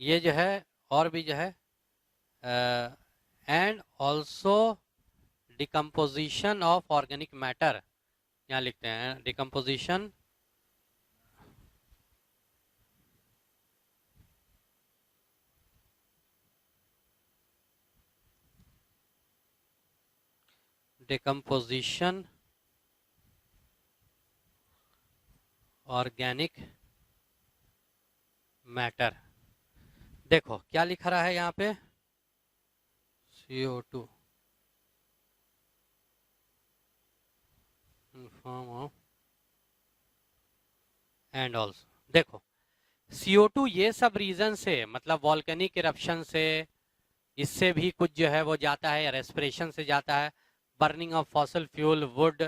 S2: ये जो है और भी जो है, and also decomposition of organic matter, यहाँ लिखते हैं डिकम्पोजिशन ऑर्गेनिक मैटर। देखो क्या लिखा रहा है यहाँ पे, CO2 form of and also, देखो CO2 ये सब रीजन से, मतलब वॉल्केनिक इरप्शन से, इससे भी कुछ जो है वो जाता है, रेस्पिरेशन से जाता है, burning of fossil fuel, would,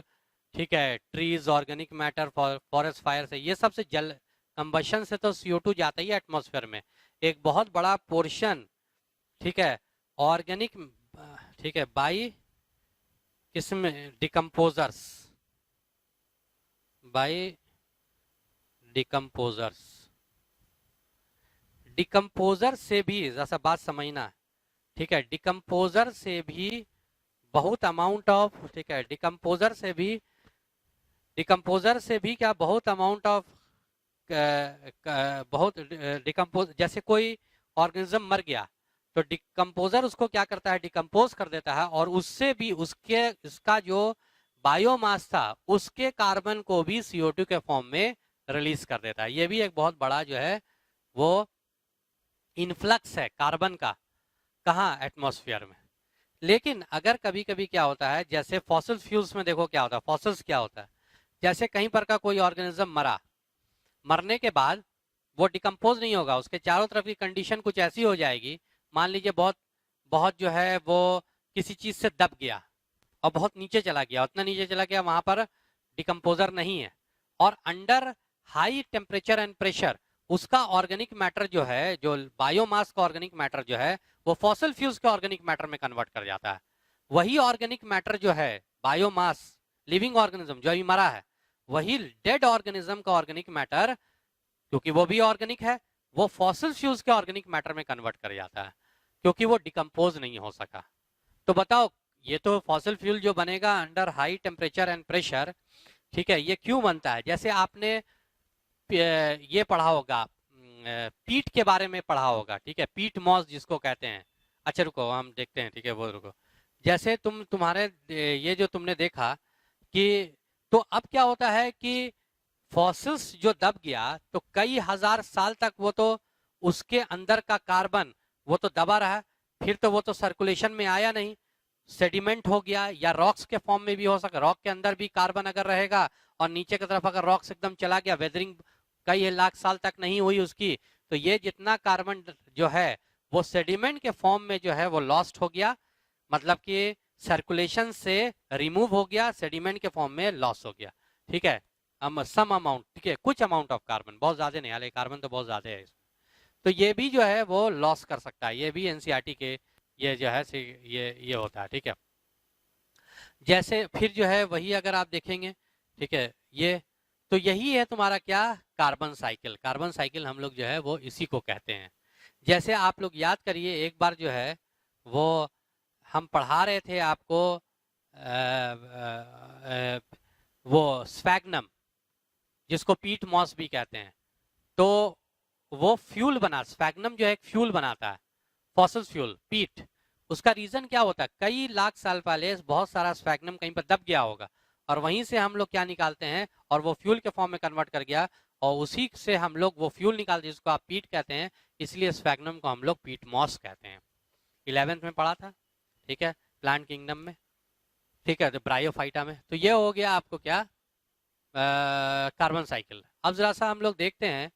S2: ठीक है, trees, organic matter, forest fire से, ये सब से जल कंबशन से तो CO2 जाता ही है एटमॉस्फेयर में। एक बहुत बड़ा पोर्शन, ठीक है, ऑर्गेनिक, ठीक है, बाई किसमें, डिकम्पोजर्स, बाई डिकम्पोजर्स, डिकम्पोजर से भी, जैसा बात समझना, ठीक है, डिकम्पोजर से भी बहुत अमाउंट ऑफ, ठीक है, डिकम्पोजर से भी क्या बहुत अमाउंट ऑफ, बहुत डिकम्पोज, जैसे कोई ऑर्गेनिज्म मर गया तो डिकम्पोजर उसको क्या करता है, डिकम्पोज कर देता है, और उससे भी उसके, इसका जो बायोमास था उसके कार्बन को भी CO2 के फॉर्म में रिलीज कर देता है। ये भी एक बहुत बड़ा जो है वो इनफ्लक्स है कार्बन का, कहाँ, एटमॉस्फेयर में। लेकिन अगर कभी कभी क्या होता है, जैसे फॉसिल फ्यूल्स में देखो क्या होता है, फॉसिल्स क्या होता है, जैसे कहीं पर का कोई ऑर्गेनिज्म मरा, मरने के बाद वो डिकम्पोज नहीं होगा, उसके चारों तरफ की कंडीशन कुछ ऐसी हो जाएगी, मान लीजिए बहुत बहुत जो है वो किसी चीज से दब गया और बहुत नीचे चला गया, उतना नीचे चला गया वहां पर डिकम्पोजर नहीं है, और under high temperature and pressure उसका ऑर्गेनिक मैटर जो है, जो बायोमास का ऑर्गेनिक मैटर जो है, वो फॉसिल फ्यूल्स के ऑर्गेनिक मैटर में कन्वर्ट कर जाता है। वही ऑर्गेनिक मैटर जो है, बायोमास, लिविंग ऑर्गेनिज्म जो अभी मरा है, वही डेड ऑर्गेनिज्म का ऑर्गेनिक मैटर, क्योंकि वो भी ऑर्गेनिक है, वो फॉसिल फ्यूल्स के ऑर्गेनिक मैटर में कन्वर्ट कर जाता है, क्योंकि वो डिकम्पोज नहीं हो सका। तो बताओ, ये तो फॉसिल फ्यूल जो बनेगा under high temperature and pressure, ठीक है, ये क्यों बनता है? जैसे आपने ये पढ़ा होगा, पीट के बारे में पढ़ा होगा, ठीक है, पीट मॉस जिसको कहते हैं। अच्छा रुको, हम देखते हैं, ठीक है, वो रुको। जैसे तुम्हारे ये जो तुमने देखा कि, तो अब क्या होता है कि फॉसिल्स जो दब गया तो कई हजार साल तक वो तो उसके अंदर का कार्बन वो तो दबा रहा, फिर तो वो तो सर्कुलेशन में आया नहीं, सेडिमेंट हो गया, या रॉक्स के फॉर्म में भी हो सका। रॉक के अंदर भी कार्बन अगर रहेगा और नीचे की तरफ अगर रॉक्स एकदम चला गया, वेदरिंग कई लाख साल तक नहीं हुई उसकी, तो ये जितना कार्बन जो है वो सेडिमेंट के फॉर्म में जो है वो लॉस्ट हो गया, मतलब कि सर्कुलेशन से रिमूव हो गया, सेडिमेंट के फॉर्म में लॉस हो गया, ठीक है, सम अमाउंट, ठीक है, कुछ अमाउंट ऑफ कार्बन, बहुत ज्यादा नहीं, हालांकि कार्बन तो बहुत ज्यादा है इसमें, तो ये भी जो है वो लॉस कर सकता है। ये भी एनसीईआरटी के ये जो है ये होता है, ठीक है। जैसे फिर जो है वही अगर आप देखेंगे, ठीक है, ये तो यही है तुम्हारा क्या, कार्बन साइकिल। कार्बन साइकिल हम लोग जो है वो इसी को कहते हैं। जैसे आप लोग याद करिए, एक बार जो है वो हम पढ़ा रहे थे आपको वो स्फैग्नम, जिसको पीट मॉस भी कहते हैं, तो वो फ्यूल बना, स्फैग्नम जो है एक फ्यूल बनाता है, फॉसिल फ्यूल, पीट। उसका रीजन क्या होता है, कई लाख साल पहले बहुत सारा स्फैग्नम कहीं पर दब गया होगा, और वहीं से हम लोग क्या निकालते हैं, और वो फ्यूल के फॉर्म में कन्वर्ट कर गया, और उसी से हम लोग वो फ्यूल निकालते हैं जिसको आप पीट कहते हैं, इसलिए स्फैग्नम को हम लोग पीट मॉस कहते हैं। 11th में पढ़ा था, ठीक है, प्लांट किंगडम में, ठीक है, तो ब्रायोफाइटा में। तो ये हो गया आपको क्या, कार्बन साइकिल। अब जरा सा हम लोग देखते हैं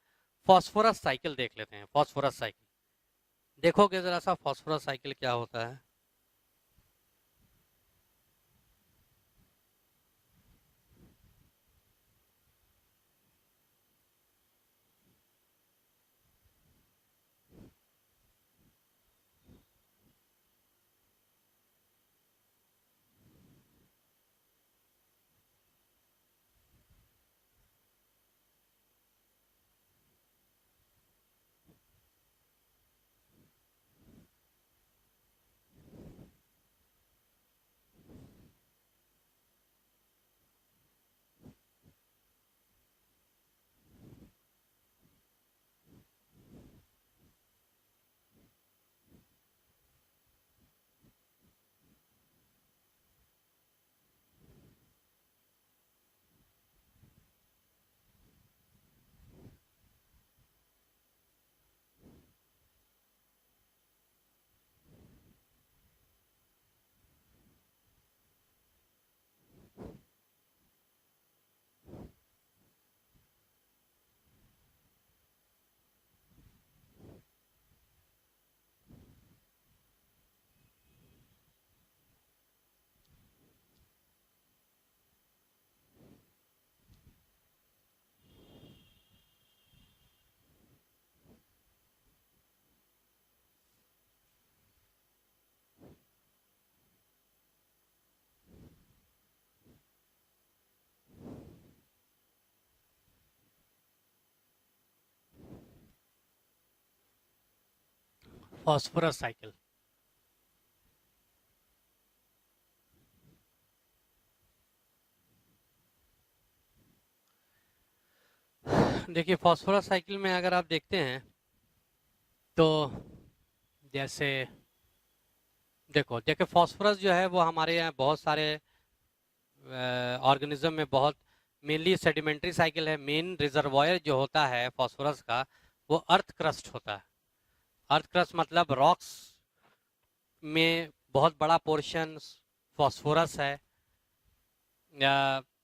S2: फॉस्फोरस साइकिल, देख लेते हैं फॉस्फोरस साइकिल। देखोगे जरा सा फॉस्फोरस साइकिल क्या होता है। फॉस्फोरस साइकिल, देखिए फॉस्फोरस साइकिल में अगर आप देखते हैं तो जैसे देखो, देखिए फॉस्फोरस जो है वो हमारे यहाँ बहुत सारे ऑर्गेनिज्म में बहुत मेनली सेडिमेंट्री साइकिल है। मेन रिजर्वॉयर जो होता है फॉस्फोरस का वो अर्थ क्रस्ट होता है। अर्थ क्रस्ट मतलब रॉक्स में बहुत बड़ा पोर्शन फॉस्फोरस है,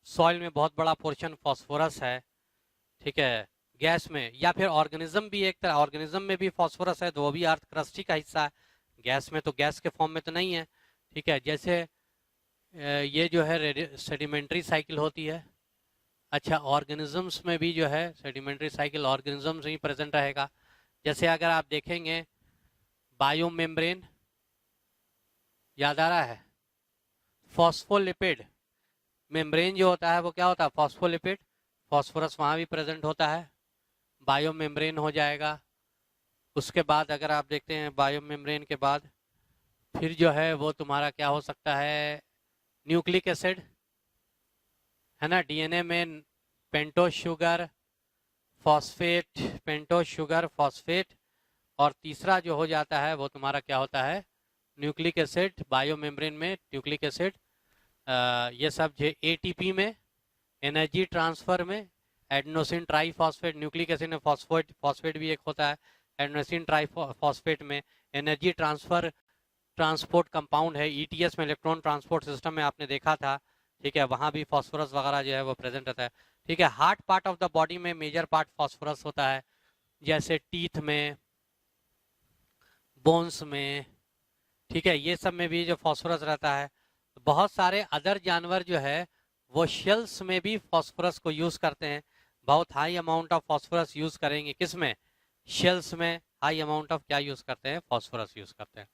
S2: सॉइल में बहुत बड़ा पोर्शन फॉस्फोरस है, ठीक है, गैस में, या फिर ऑर्गेनिज्म भी एक तरह, ऑर्गेनिज्म में भी फॉस्फोरस है तो वो भी अर्थ क्रस्ट ही का हिस्सा है। गैस में तो गैस के फॉर्म में तो नहीं है, ठीक है, जैसे ये जो है सेडिमेंट्री साइकिल होती है। अच्छा, ऑर्गेनिजम्स में भी जो है सेडिमेंट्री साइकिल ऑर्गेनिजम्स ही प्रेजेंट रहेगा। जैसे अगर आप देखेंगे बायो मेम्ब्रेन, याद आ रहा है, फॉस्फोलिपिड मेम्ब्रेन जो होता है वो क्या होता है, फॉस्फोलिपिड, फॉस्फोरस वहाँ भी प्रेजेंट होता है, बायो मेम्ब्रेन हो जाएगा। उसके बाद अगर आप देखते हैं बायो मेम्ब्रेन के बाद फिर जो है वो तुम्हारा क्या हो सकता है, न्यूक्लिक एसिड, है ना, डीएनए में pentose sugar phosphate, pentose sugar phosphate, और तीसरा जो हो जाता है वो तुम्हारा क्या होता है, न्यूक्लिक एसिड, बायो मेम्ब्रेन में न्यूक्लिक एसिड। ये सब जो एटीपी में, एनर्जी ट्रांसफर में, एडेनोसिन ट्राईफॉस्फेट, न्यूक्लिक एसिड में फॉस्फेट, फॉस्फेट भी एक होता है, एडेनोसिन ट्राईफॉस्फेट में एनर्जी ट्रांसफर ट्रांसपोर्ट कंपाउंड है, ईटीएस में इलेक्ट्रॉन ट्रांसपोर्ट सिस्टम में आपने देखा था, ठीक है, वहाँ भी फॉस्फोरस वगैरह जो है वो प्रेजेंट रहता है। ठीक है, hard part of the body में मेजर पार्ट फॉस्फोरस होता है, जैसे टीथ में, बोन्स में, ठीक है, ये सब में भी जो फॉस्फोरस रहता है। बहुत सारे अदर जानवर जो है वो शेल्स में भी फॉस्फोरस को यूज करते हैं, बहुत high amount of phosphorus use करेंगे, किसमें, शेल्स में हाई अमाउंट ऑफ क्या यूज करते हैं, फॉस्फोरस यूज करते हैं।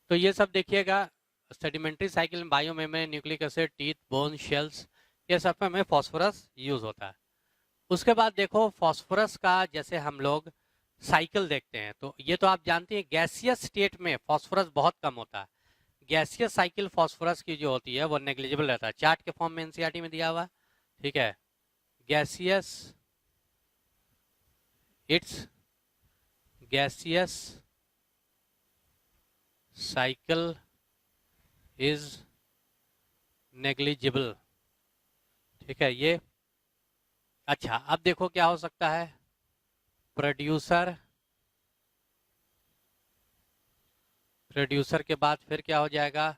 S2: तो ये सब देखिएगा, सेडिमेंट्री साइकिल में bio membrane, nucleic acid, teeth, bone, shells, ये सब में फॉस्फोरस यूज होता है। उसके बाद देखो फॉस्फोरस का जैसे हम लोग साइकिल देखते हैं, तो ये तो आप जानते हैं गैसियस स्टेट में फॉस्फोरस बहुत कम होता है। गैसियस साइकिल फॉस्फोरस की जो होती है वो नेग्लिजिबल रहता है, चार्ट के फॉर्म में एनसीईआरटी में दिया हुआ, ठीक है, gaseous, it's gaseous cycle is negligible, ठीक है ये। अच्छा, अब देखो क्या हो सकता है, प्रोड्यूसर, प्रोड्यूसर के बाद फिर क्या हो जाएगा,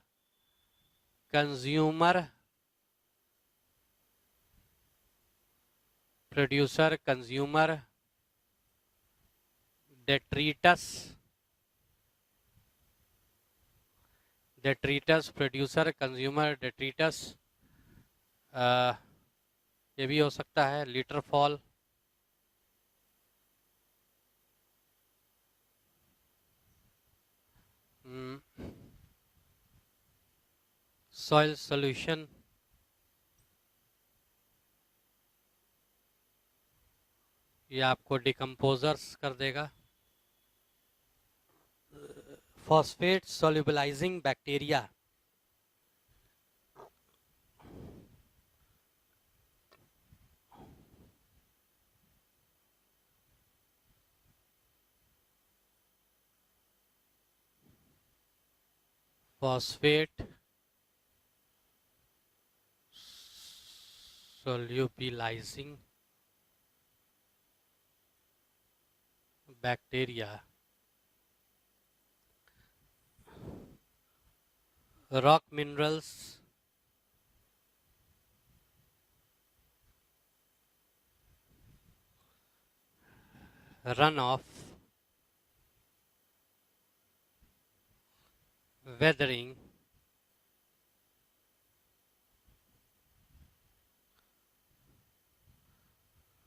S2: consumer, producer, consumer, detritus, detritus, producer, consumer, detritus, ये भी हो सकता है, लीटर फॉल, सॉइल सॉल्यूशन, ये आपको डिकम्पोजर्स कर देगा, phosphate solubilising bacteria, phosphate solubilising bacteria, rock minerals, run of, weathering,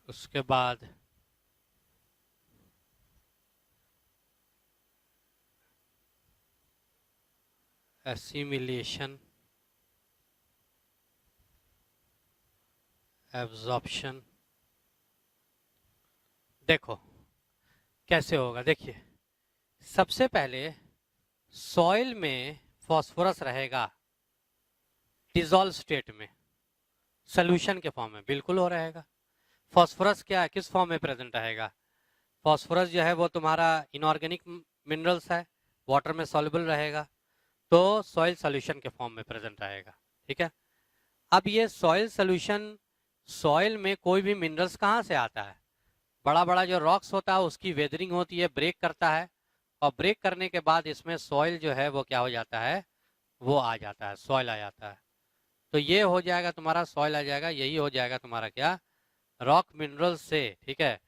S2: उसके बाद एसिमिलेशन, एब्जॉर्प्शन। देखो कैसे होगा, देखिए सबसे पहले सॉइल में फॉस्फोरस रहेगा डिसॉल्व स्टेट में, सॉल्यूशन के फॉर्म में बिल्कुल हो रहेगा। फॉस्फोरस क्या है, किस फॉर्म में प्रेजेंट रहेगा, फॉस्फोरस जो है वो तुम्हारा इनऑर्गेनिक मिनरल्स है, वाटर में सॉल्युबल रहेगा, तो सॉइल सॉल्यूशन के फॉर्म में प्रेजेंट रहेगा, ठीक है। अब ये सॉइल सॉल्यूशन, सॉइल में कोई भी मिनरल्स कहाँ से आता है, बड़ा बड़ा जो रॉक्स होता है उसकी वेदरिंग होती है, ब्रेक करता है, और ब्रेक करने के बाद इसमें सॉइल जो है वो क्या हो जाता है, वो आ जाता है, सॉइल आ जाता है। तो ये हो जाएगा तुम्हारा सॉइल आ जाएगा, यही हो जाएगा तुम्हारा क्या, रॉक मिनरल्स से, ठीक है,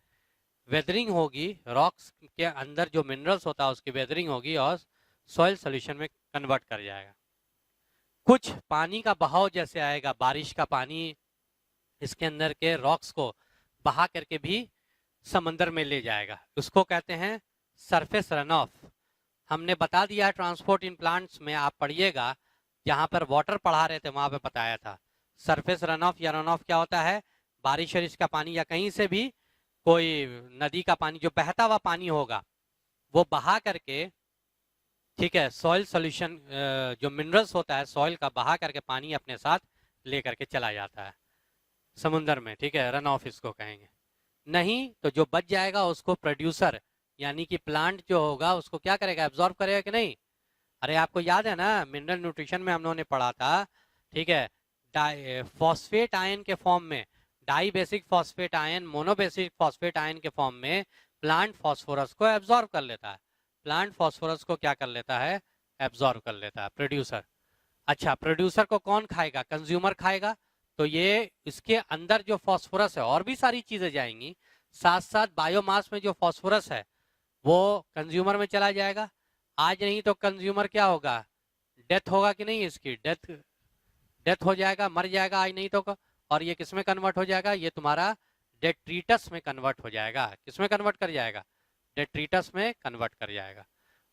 S2: वेदरिंग होगी, रॉक्स के अंदर जो मिनरल्स होता है उसकी वेदरिंग होगी और सॉइल सोल्यूशन में कन्वर्ट कर जाएगा। कुछ पानी का बहाव जैसे आएगा, बारिश का पानी इसके अंदर के रॉक्स को बहा करके भी समंदर में ले जाएगा, उसको कहते हैं सरफेस रन ऑफ। हमने बता दिया है ट्रांसपोर्ट इन प्लांट्स में, आप पढ़िएगा जहां पर वाटर पढ़ा रहे थे वहां पे बताया था। सरफेस रन ऑफ या रन ऑफ क्या होता है, बारिश वारिश का पानी या कहीं से भी कोई नदी का पानी जो बहता हुआ पानी होगा वो बहा करके, ठीक है, सॉइल सोल्यूशन जो मिनरल्स होता है सॉइल का, बहा करके पानी अपने साथ लेकर के चला जाता है समुंदर में, ठीक है, रन ऑफ इसको कहेंगे। नहीं तो जो बच जाएगा उसको प्रोड्यूसर यानी कि प्लांट जो होगा उसको क्या करेगा, एब्जॉर्ब करेगा कि नहीं। अरे आपको याद है ना, मिनरल न्यूट्रिशन में हम लोगों ने पढ़ा था, ठीक है, फॉस्फेट आयन के फॉर्म में, dibasic phosphate ion, monobasic phosphate ion के फॉर्म में प्लांट फॉस्फोरस को एब्जॉर्ब कर लेता है। प्लांट फॉस्फोरस को क्या कर लेता है, एब्जॉर्ब कर लेता है, प्रोड्यूसर। अच्छा, प्रोड्यूसर को कौन खाएगा, कंज्यूमर खाएगा। तो ये इसके अंदर जो फॉस्फोरस है और भी सारी चीजें जाएंगी, साथ साथ बायोमास में जो फॉस्फोरस है वो कंज्यूमर में चला जाएगा। आज नहीं तो कंज्यूमर क्या होगा, डेथ होगा कि नहीं, इसकी डेथ डेथ हो जाएगा, मर जाएगा आज नहीं तो और ये किस में कन्वर्ट हो जाएगा, ये तुम्हारा डेट्रीटस में कन्वर्ट हो जाएगा। किस में कन्वर्ट कर जाएगा, डेट्रीटस में कन्वर्ट कर जाएगा।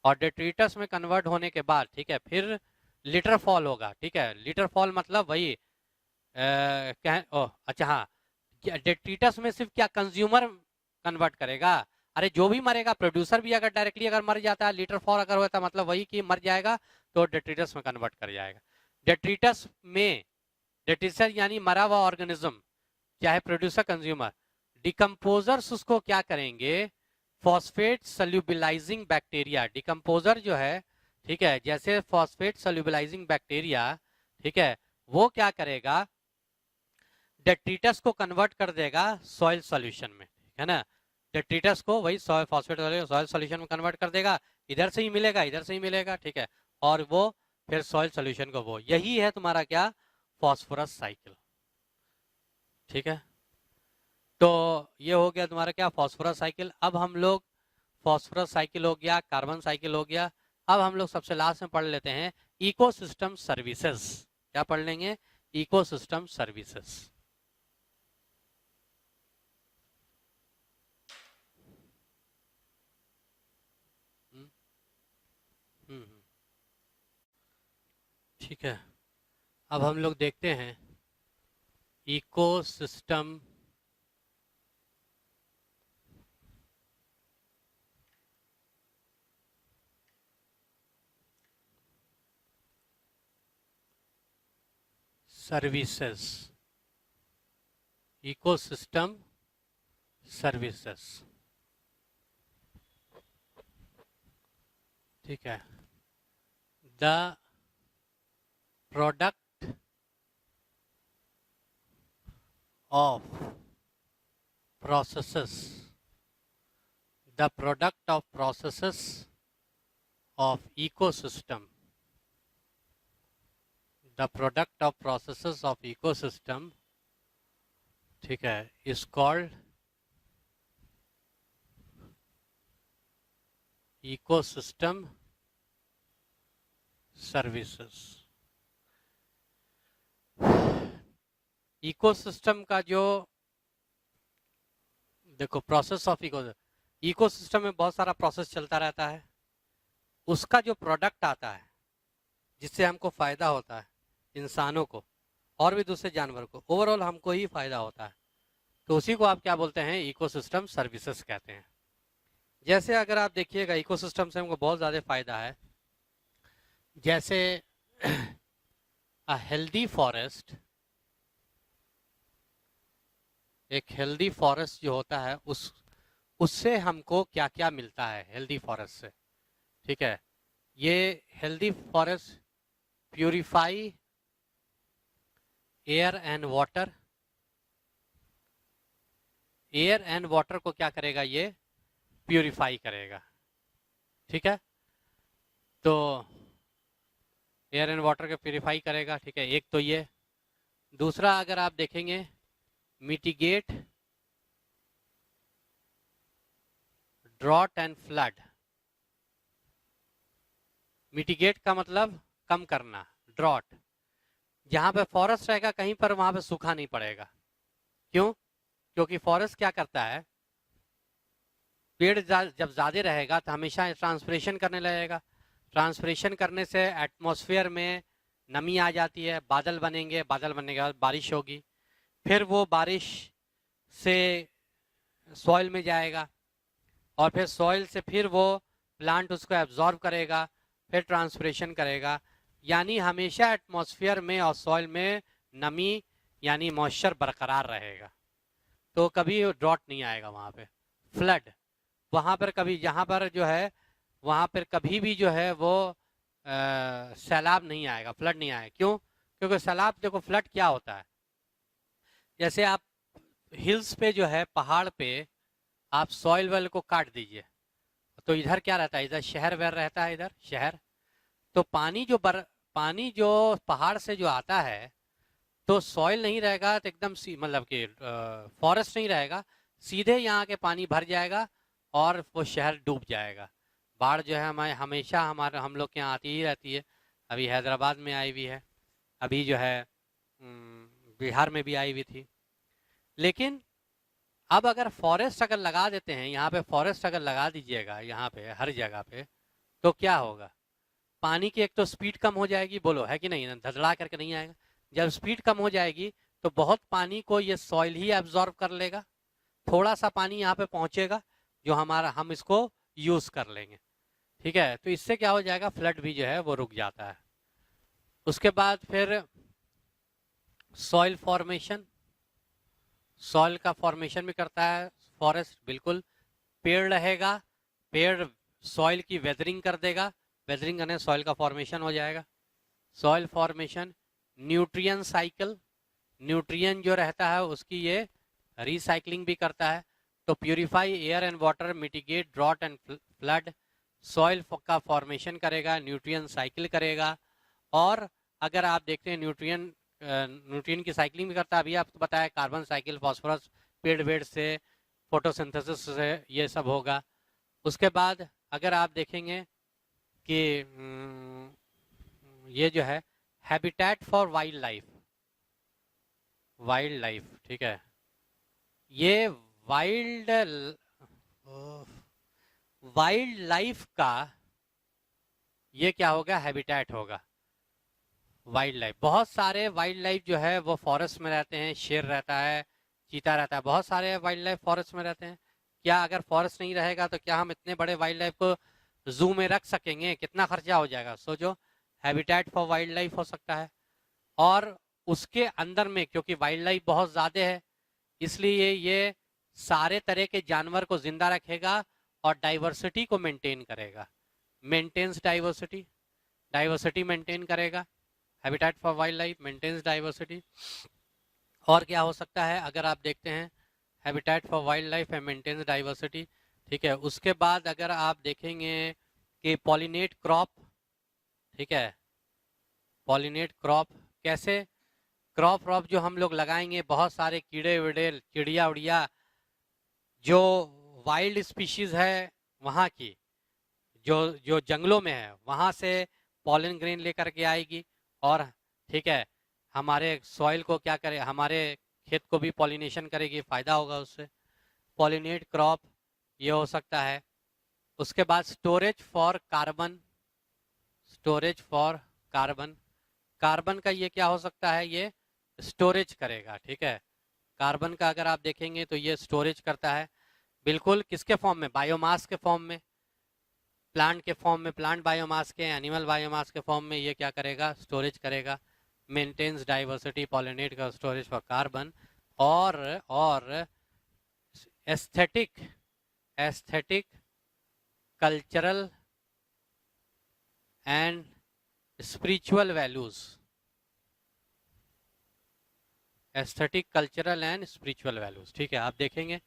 S2: और डेट्रीटस में कन्वर्ट होने के बाद, ठीक है, फिर लिटर फॉल होगा। ठीक है, लिटर फॉल मतलब वही अच्छा हाँ, डेट्रीटस में सिर्फ क्या कंज्यूमर कन्वर्ट करेगा, अरे जो भी मरेगा, प्रोड्यूसर भी अगर डायरेक्टली अगर मर जाता है, लिटर फॉल अगर होता है मतलब वही कि मर जाएगा, तो डेट्रीटस में कन्वर्ट कर जाएगा। डेट्रीटस में, डेट्रीटस यानी मरा हुआ ऑर्गेनिज्म, चाहे प्रोड्यूसर कंज्यूमर, डिकम्पोजर्स उसको क्या करेंगे, फॉस्फेट सल्यूबिलाइजिंग बैक्टीरिया, डिकम्पोजर जो है, ठीक है, जैसे फॉस्फेट सल्यूबिलाइजिंग बैक्टीरिया, ठीक है, वो क्या करेगा, डेट्रीटस को कन्वर्ट कर देगा सॉइल सॉल्यूशन में, ठीक है ना। डेट्रीटस को वही सॉइल फॉस्फेट सॉइल सॉल्यूशन में कन्वर्ट कर देगा, इधर से ही मिलेगा, इधर से ही मिलेगा, ठीक है, और वो फिर सॉइल सॉल्यूशन को, वो यही है तुम्हारा क्या, फॉस्फोरस साइकिल। ठीक है, तो ये हो गया तुम्हारा क्या, फॉस्फोरस साइकिल। अब हम लोग, फॉस्फोरस साइकिल हो गया, कार्बन साइकिल हो गया, अब हम लोग सबसे लास्ट में पढ़ लेते हैं इकोसिस्टम सर्विसेज। क्या पढ़ लेंगे, इकोसिस्टम सर्विसेज। ठीक है, अब हम लोग देखते हैं इकोसिस्टम सर्विसेज, इकोसिस्टम सर्विसेज। ठीक है, the product of processes, the product of processes of ecosystem, the product of processes of ecosystem, ठीक है, is called ecosystem services। Ecosystem का जो देखो प्रोसेस ऑफ इकोसिस्टम में बहुत सारा प्रोसेस चलता रहता है, उसका जो प्रोडक्ट आता है जिससे हमको फायदा होता है, इंसानों को और भी दूसरे जानवर को, ओवरऑल हमको ही फायदा होता है, तो उसी को आप क्या बोलते हैं, इकोसिस्टम सर्विसेज कहते हैं। जैसे अगर आप देखिएगा इकोसिस्टम से हमको बहुत ज़्यादा फायदा है, जैसे अ हेल्दी फॉरेस्ट, एक हेल्दी फॉरेस्ट जो होता है उससे हमको क्या क्या मिलता है हेल्दी फॉरेस्ट से। ठीक है, ये healthy forest purify air and water, air and water को क्या करेगा, ये प्यूरिफाई करेगा। ठीक है, तो एयर एंड वाटर को प्यूरिफाई करेगा, ठीक है, एक तो ये। दूसरा अगर आप देखेंगे, mitigate drought and flood. Mitigate का मतलब कम करना, ड्रॉट जहाँ पे फॉरेस्ट रहेगा कहीं पर वहाँ पे सूखा नहीं पड़ेगा। क्यों? क्योंकि फॉरेस्ट क्या करता है, पेड़ जब ज़्यादा रहेगा तो हमेशा ट्रांसपिरेशन करने लगेगा। ट्रांसपिरेशन करने से एटमॉस्फेयर में नमी आ जाती है, बादल बनेंगे, बादल बनने के बाद बारिश होगी, फिर वो बारिश से सॉइल में जाएगा और फिर सॉइल से फिर वो प्लांट उसको एब्जॉर्ब करेगा, फिर ट्रांसपिरेशन करेगा। यानी हमेशा एटमॉस्फेयर में और सॉइल में नमी यानी मॉइस्चर बरकरार रहेगा, तो कभी ड्रॉट नहीं आएगा वहाँ पे। फ्लड वहाँ पर कभी, जहाँ पर जो है वहाँ पर कभी भी जो है वो सैलाब नहीं आएगा, फ्लड नहीं आएगा। क्यों? क्योंकि सैलाब, देखो फ्लड क्या होता है, जैसे आप हिल्स पे जो है, पहाड़ पे आप सॉइल वेल को काट दीजिए तो इधर क्या रहता है, इधर शहर वेर रहता है, इधर शहर। तो पानी जो पहाड़ से जो आता है तो सॉइल नहीं रहेगा, तो एकदम मतलब कि फॉरेस्ट नहीं रहेगा, सीधे यहाँ के पानी भर जाएगा और वो शहर डूब जाएगा। बाढ़ जो है हमारे हमेशा हम लोग के यहाँ आती ही रहती है। अभी हैदराबाद में आई हुई है, अभी जो है बिहार में भी आई हुई थी। लेकिन अब अगर फॉरेस्ट अगर लगा देते हैं, यहाँ पे फॉरेस्ट अगर लगा दीजिएगा यहाँ पे हर जगह पे, तो क्या होगा, पानी की एक तो स्पीड कम हो जाएगी, बोलो है कि नहीं, धड़धड़ा करके नहीं आएगा। जब स्पीड कम हो जाएगी तो बहुत पानी को ये सॉइल ही एब्जॉर्ब कर लेगा, थोड़ा सा पानी यहाँ पे पहुंचेगा जो हम इसको यूज कर लेंगे, ठीक है। तो इससे क्या हो जाएगा, फ्लड भी जो है वो रुक जाता है। उसके बाद फिर सॉइल फॉर्मेशन, सॉइल का फॉर्मेशन भी करता है फॉरेस्ट, बिल्कुल। पेड़ रहेगा, पेड़ सॉइल की वेदरिंग कर देगा, वेदरिंग करने सॉइल का फॉर्मेशन हो जाएगा। Soil formation, nutrient cycle, nutrient जो रहता है उसकी ये रिसाइकलिंग भी करता है। तो purify air and water, mitigate drought and flood, soil का फॉर्मेशन करेगा, न्यूट्रिएंट साइकिल करेगा। और अगर आप देखते हैं न्यूट्रिएंट की साइकिलिंग भी करता है, अभी आपको बताया कार्बन साइकिल, फास्फोरस पेड़ वेड़ से, फोटोसिंथेसिस से ये सब होगा। उसके बाद अगर आप देखेंगे कि ये जो है हैबिटेट फॉर वाइल्ड लाइफ, ठीक है, ये वाइल्ड लाइफ का ये क्या होगा, हैबिटेट होगा। वाइल्ड लाइफ, बहुत सारे वाइल्ड लाइफ जो है वो फॉरेस्ट में रहते हैं, शेर रहता है, चीता रहता है, बहुत सारे वाइल्ड लाइफ फॉरेस्ट में रहते हैं। क्या अगर फॉरेस्ट नहीं रहेगा तो क्या हम इतने बड़े वाइल्ड लाइफ को जू में रख सकेंगे, कितना खर्चा हो जाएगा सोचो। हैबिटेट फॉर वाइल्ड लाइफ हो सकता है। और उसके अंदर में क्योंकि वाइल्ड लाइफ बहुत ज़्यादा है, इसलिए ये सारे तरह के जानवर को जिंदा रखेगा और डाइवर्सिटी को मेंटेन करेगा, मेंटेन्स डाइवर्सिटी, डाइवर्सिटी मेंटेन करेगा। Habitat for wildlife maintains diversity. और क्या हो सकता है, अगर आप देखते हैं habitat for wildlife and maintains diversity, ठीक है। उसके बाद अगर आप देखेंगे कि पॉलिनेट क्रॉप, ठीक है, पॉलिनेट क्रॉप कैसे, क्रॉप जो हम लोग लगाएंगे, बहुत सारे कीड़े वीड़े, चिड़िया उड़िया जो वाइल्ड स्पीशीज है वहाँ की, जो जंगलों में है, वहाँ से पॉलन ग्रेन लेकर के आएगी और ठीक है हमारे सॉइल को क्या करे, हमारे खेत को भी पॉलिनेशन करेगी, फायदा होगा उससे। पॉलिनेट क्रॉप ये हो सकता है। उसके बाद storage for carbon, storage for carbon, carbon का ये क्या हो सकता है, ये स्टोरेज करेगा, ठीक है। कार्बन का अगर आप देखेंगे तो ये स्टोरेज करता है, बिल्कुल किसके फॉर्म में, बायोमास के फॉर्म में, प्लांट के फॉर्म में, प्लांट बायोमास के, एनिमल बायोमास के फॉर्म में ये क्या करेगा, स्टोरेज करेगा। मेंटेन्स डाइवर्सिटी, पॉलिनेट का स्टोरेज फॉर कार्बन। और aesthetic cultural and spiritual values, aesthetic cultural and spiritual values, ठीक है। आप देखेंगे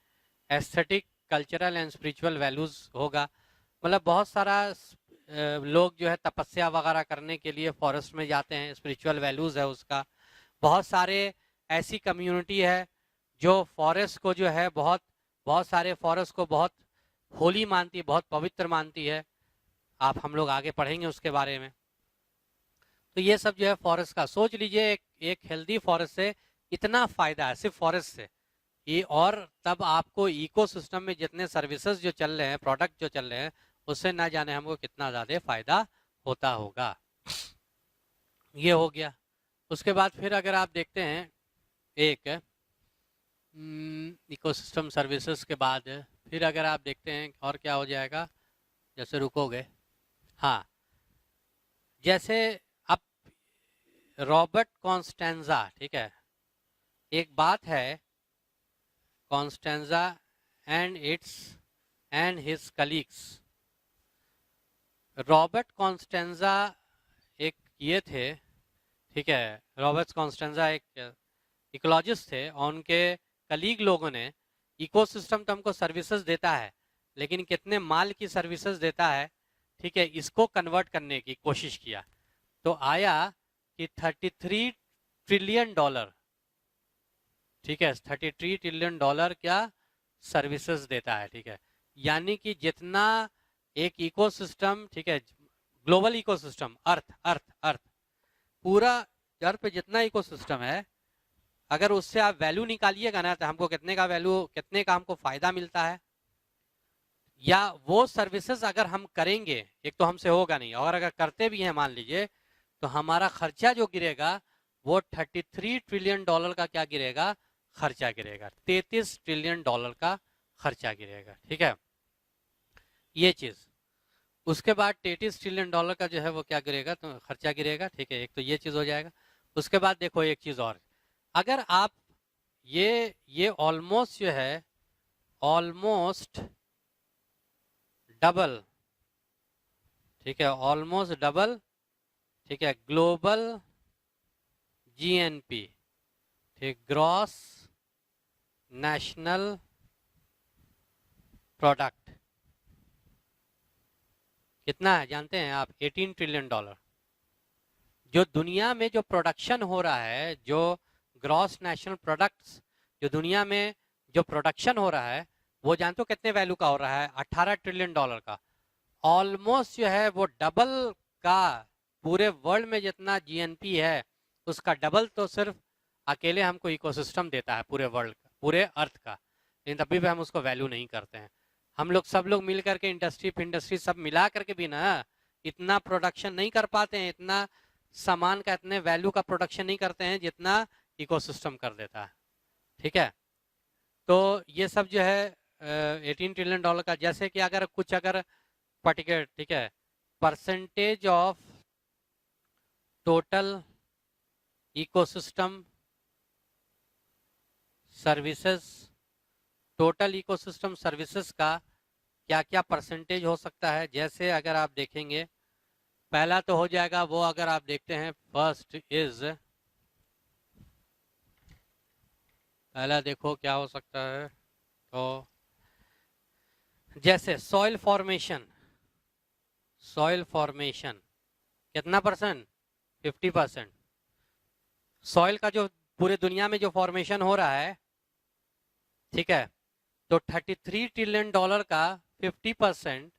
S2: aesthetic cultural and spiritual values होगा, मतलब बहुत सारा लोग जो है तपस्या वगैरह करने के लिए फॉरेस्ट में जाते हैं, स्पिरिचुअल वैल्यूज है उसका। बहुत सारे ऐसी कम्युनिटी है जो फॉरेस्ट को जो है बहुत सारे फॉरेस्ट को बहुत होली मानती है, बहुत पवित्र मानती है। आप हम लोग आगे पढ़ेंगे उसके बारे में। तो ये सब जो है फॉरेस्ट का, सोच लीजिए एक हेल्दी फॉरेस्ट से इतना फायदा है, सिर्फ फॉरेस्ट से ये, और तब आपको इकोसिस्टम में जितने सर्विसेज जो चल रहे हैं, प्रोडक्ट जो चल रहे हैं, उससे ना जाने हमको कितना ज़्यादा फायदा होता होगा। ये हो गया। उसके बाद फिर अगर आप देखते हैं एक इकोसिस्टम सर्विसेज के बाद फिर अगर आप देखते हैं और क्या हो जाएगा, जैसे रुकोगे, हाँ, जैसे अब रॉबर्ट कॉन्स्टेंजा, ठीक है, एक बात है, Constanza and his colleagues. Robert Constanza एक ये थे, ठीक है, रॉबर्ट कॉन्स्टेंजा एक इकोलॉजिस्ट थे, और उनके कलीग लोगों ने इकोसिस्टम तो हमको सर्विसेज देता है, लेकिन कितने माल की सर्विसेज देता है, ठीक है, इसको कन्वर्ट करने की कोशिश किया। तो आया कि 33 ट्रिलियन डॉलर, ठीक है, 33 ट्रिलियन डॉलर क्या सर्विसेज देता है, ठीक है, यानी कि जितना एक इकोसिस्टम, ठीक है, ग्लोबल इकोसिस्टम, अर्थ पूरा अर्थ पे जितना इकोसिस्टम है, अगर उससे आप वैल्यू निकालिएगा ना, तो हमको कितने का वैल्यू, कितने का हमको फायदा मिलता है, या वो सर्विसेज अगर हम करेंगे, एक तो हमसे होगा नहीं, और अगर करते भी हैं मान लीजिए, तो हमारा खर्चा जो गिरेगा वो 33 ट्रिलियन डॉलर का क्या गिरेगा, खर्चा गिरेगा, 33 ट्रिलियन डॉलर का खर्चा गिरेगा, ठीक है, ये चीज। उसके बाद 33 ट्रिलियन डॉलर का जो है वो क्या गिरेगा, तो खर्चा गिरेगा, ठीक है, एक तो ये चीज हो जाएगा। उसके बाद देखो एक चीज और, अगर आप ये ऑलमोस्ट जो है, ऑलमोस्ट डबल, ठीक है, ऑलमोस्ट डबल, ठीक है, ग्लोबल जीएनपी, ठीक, ग्रॉस नेशनल प्रोडक्ट, कितना है जानते हैं आप, 18 ट्रिलियन डॉलर। जो दुनिया में जो प्रोडक्शन हो रहा है, जो ग्रॉस नेशनल प्रोडक्ट्स, जो दुनिया में जो प्रोडक्शन हो रहा है, वो जानते हो कितने वैल्यू का हो रहा है, 18 ट्रिलियन डॉलर का। ऑलमोस्ट जो है वो डबल का, पूरे वर्ल्ड में जितना जीएनपी है उसका डबल तो सिर्फ अकेले हमको इकोसिस्टम देता है, पूरे वर्ल्ड का, पूरे अर्थ का, लेकिन तभी भी हम उसको वैल्यू नहीं करते हैं। हम लोग सब लोग मिल करके इंडस्ट्री सब मिला करके भी ना इतना प्रोडक्शन नहीं कर पाते हैं, इतना सामान का, इतने वैल्यू का प्रोडक्शन नहीं करते हैं जितना इकोसिस्टम कर देता है, ठीक है। तो ये सब जो है 18 ट्रिलियन डॉलर का, जैसे कि अगर कुछ अगर पर्टिकुलर, ठीक है, percentage of total ecosystem services, total ecosystem services का क्या क्या परसेंटेज हो सकता है, जैसे अगर आप देखेंगे, पहला तो हो जाएगा वो, अगर आप देखते हैं फर्स्ट इज, पहला देखो क्या हो सकता है, तो जैसे सॉइल फॉर्मेशन, सॉइल फॉर्मेशन कितना परसेंट, 50%। सॉइल का जो पूरे दुनिया में जो फॉर्मेशन हो रहा है, ठीक है, तो 33 ट्रिलियन डॉलर का 50%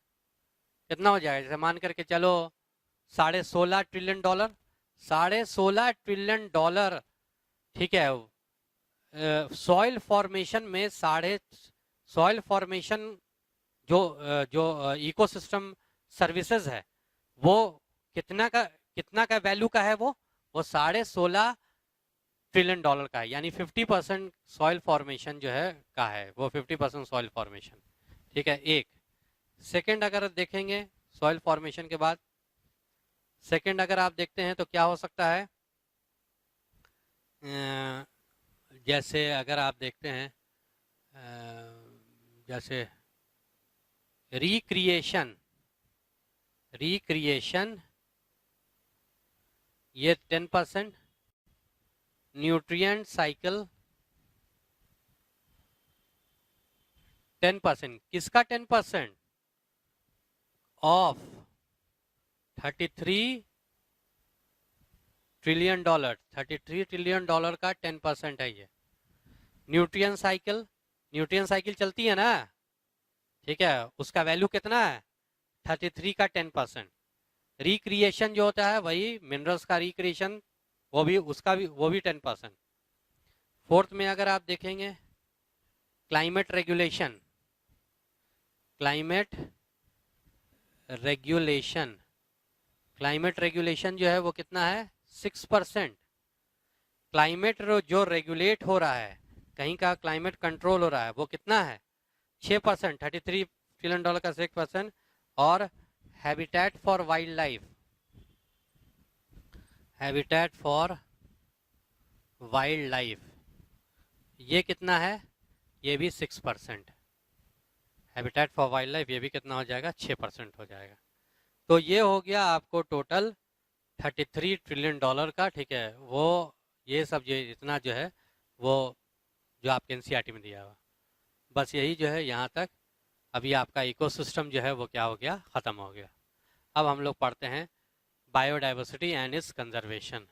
S2: कितना हो जाएगा, जैसे मान करके चलो 16.5 ट्रिलियन डॉलर, 16.5 ट्रिलियन डॉलर, ठीक है, सॉइल फॉर्मेशन में सॉइल फॉर्मेशन जो इकोसिस्टम सर्विसेज है, वो कितना का वैल्यू का है, वो 16.5 ट्रिलियन डॉलर का है, यानी 50% सॉइल फॉर्मेशन जो है का है, वो 50% सॉइल फॉर्मेशन, ठीक है। एक सेकंड अगर देखेंगे सॉइल फॉर्मेशन के बाद, सेकंड अगर आप देखते हैं तो क्या हो सकता है, जैसे अगर आप देखते हैं, जैसे रिक्रिएशन ये 10%, न्यूट्रिएंट साइकिल 10%, किसका 10%, of 33 trillion dollar, 33 trillion dollar का 10% है ये। न्यूट्रिएंट साइकिल चलती है ना, ठीक है, उसका वैल्यू कितना है, 33 का 10%। रिक्रिएशन जो होता है वही मिनरल्स का रिक्रिएशन वो भी 10%। फोर्थ में अगर आप देखेंगे क्लाइमेट रेगुलेशन, क्लाइमेट रेगुलेशन जो है वो कितना है 6%। क्लाइमेट जो रेगुलेट हो रहा है, कहीं का क्लाइमेट कंट्रोल हो रहा है, वो कितना है 6%, $33 ट्रिलियन का 6%। और habitat for wild life, habitat for wild life ये कितना है, ये भी 6%। हैबिटेट फॉर वाइल्ड लाइफ ये भी कितना हो जाएगा 6% हो जाएगा। तो ये हो गया आपको टोटल $33 ट्रिलियन का, ठीक है। वो ये सब जो इतना जो है वो जो आपके एनसीईआरटी में दिया हुआ, बस यही जो है यहाँ तक। अभी आपका इकोसिस्टम जो है वो क्या हो गया, ख़त्म हो गया। अब हम लोग पढ़ते हैं बायोडाइवर्सिटी एंड इट्स कंजर्वेशन।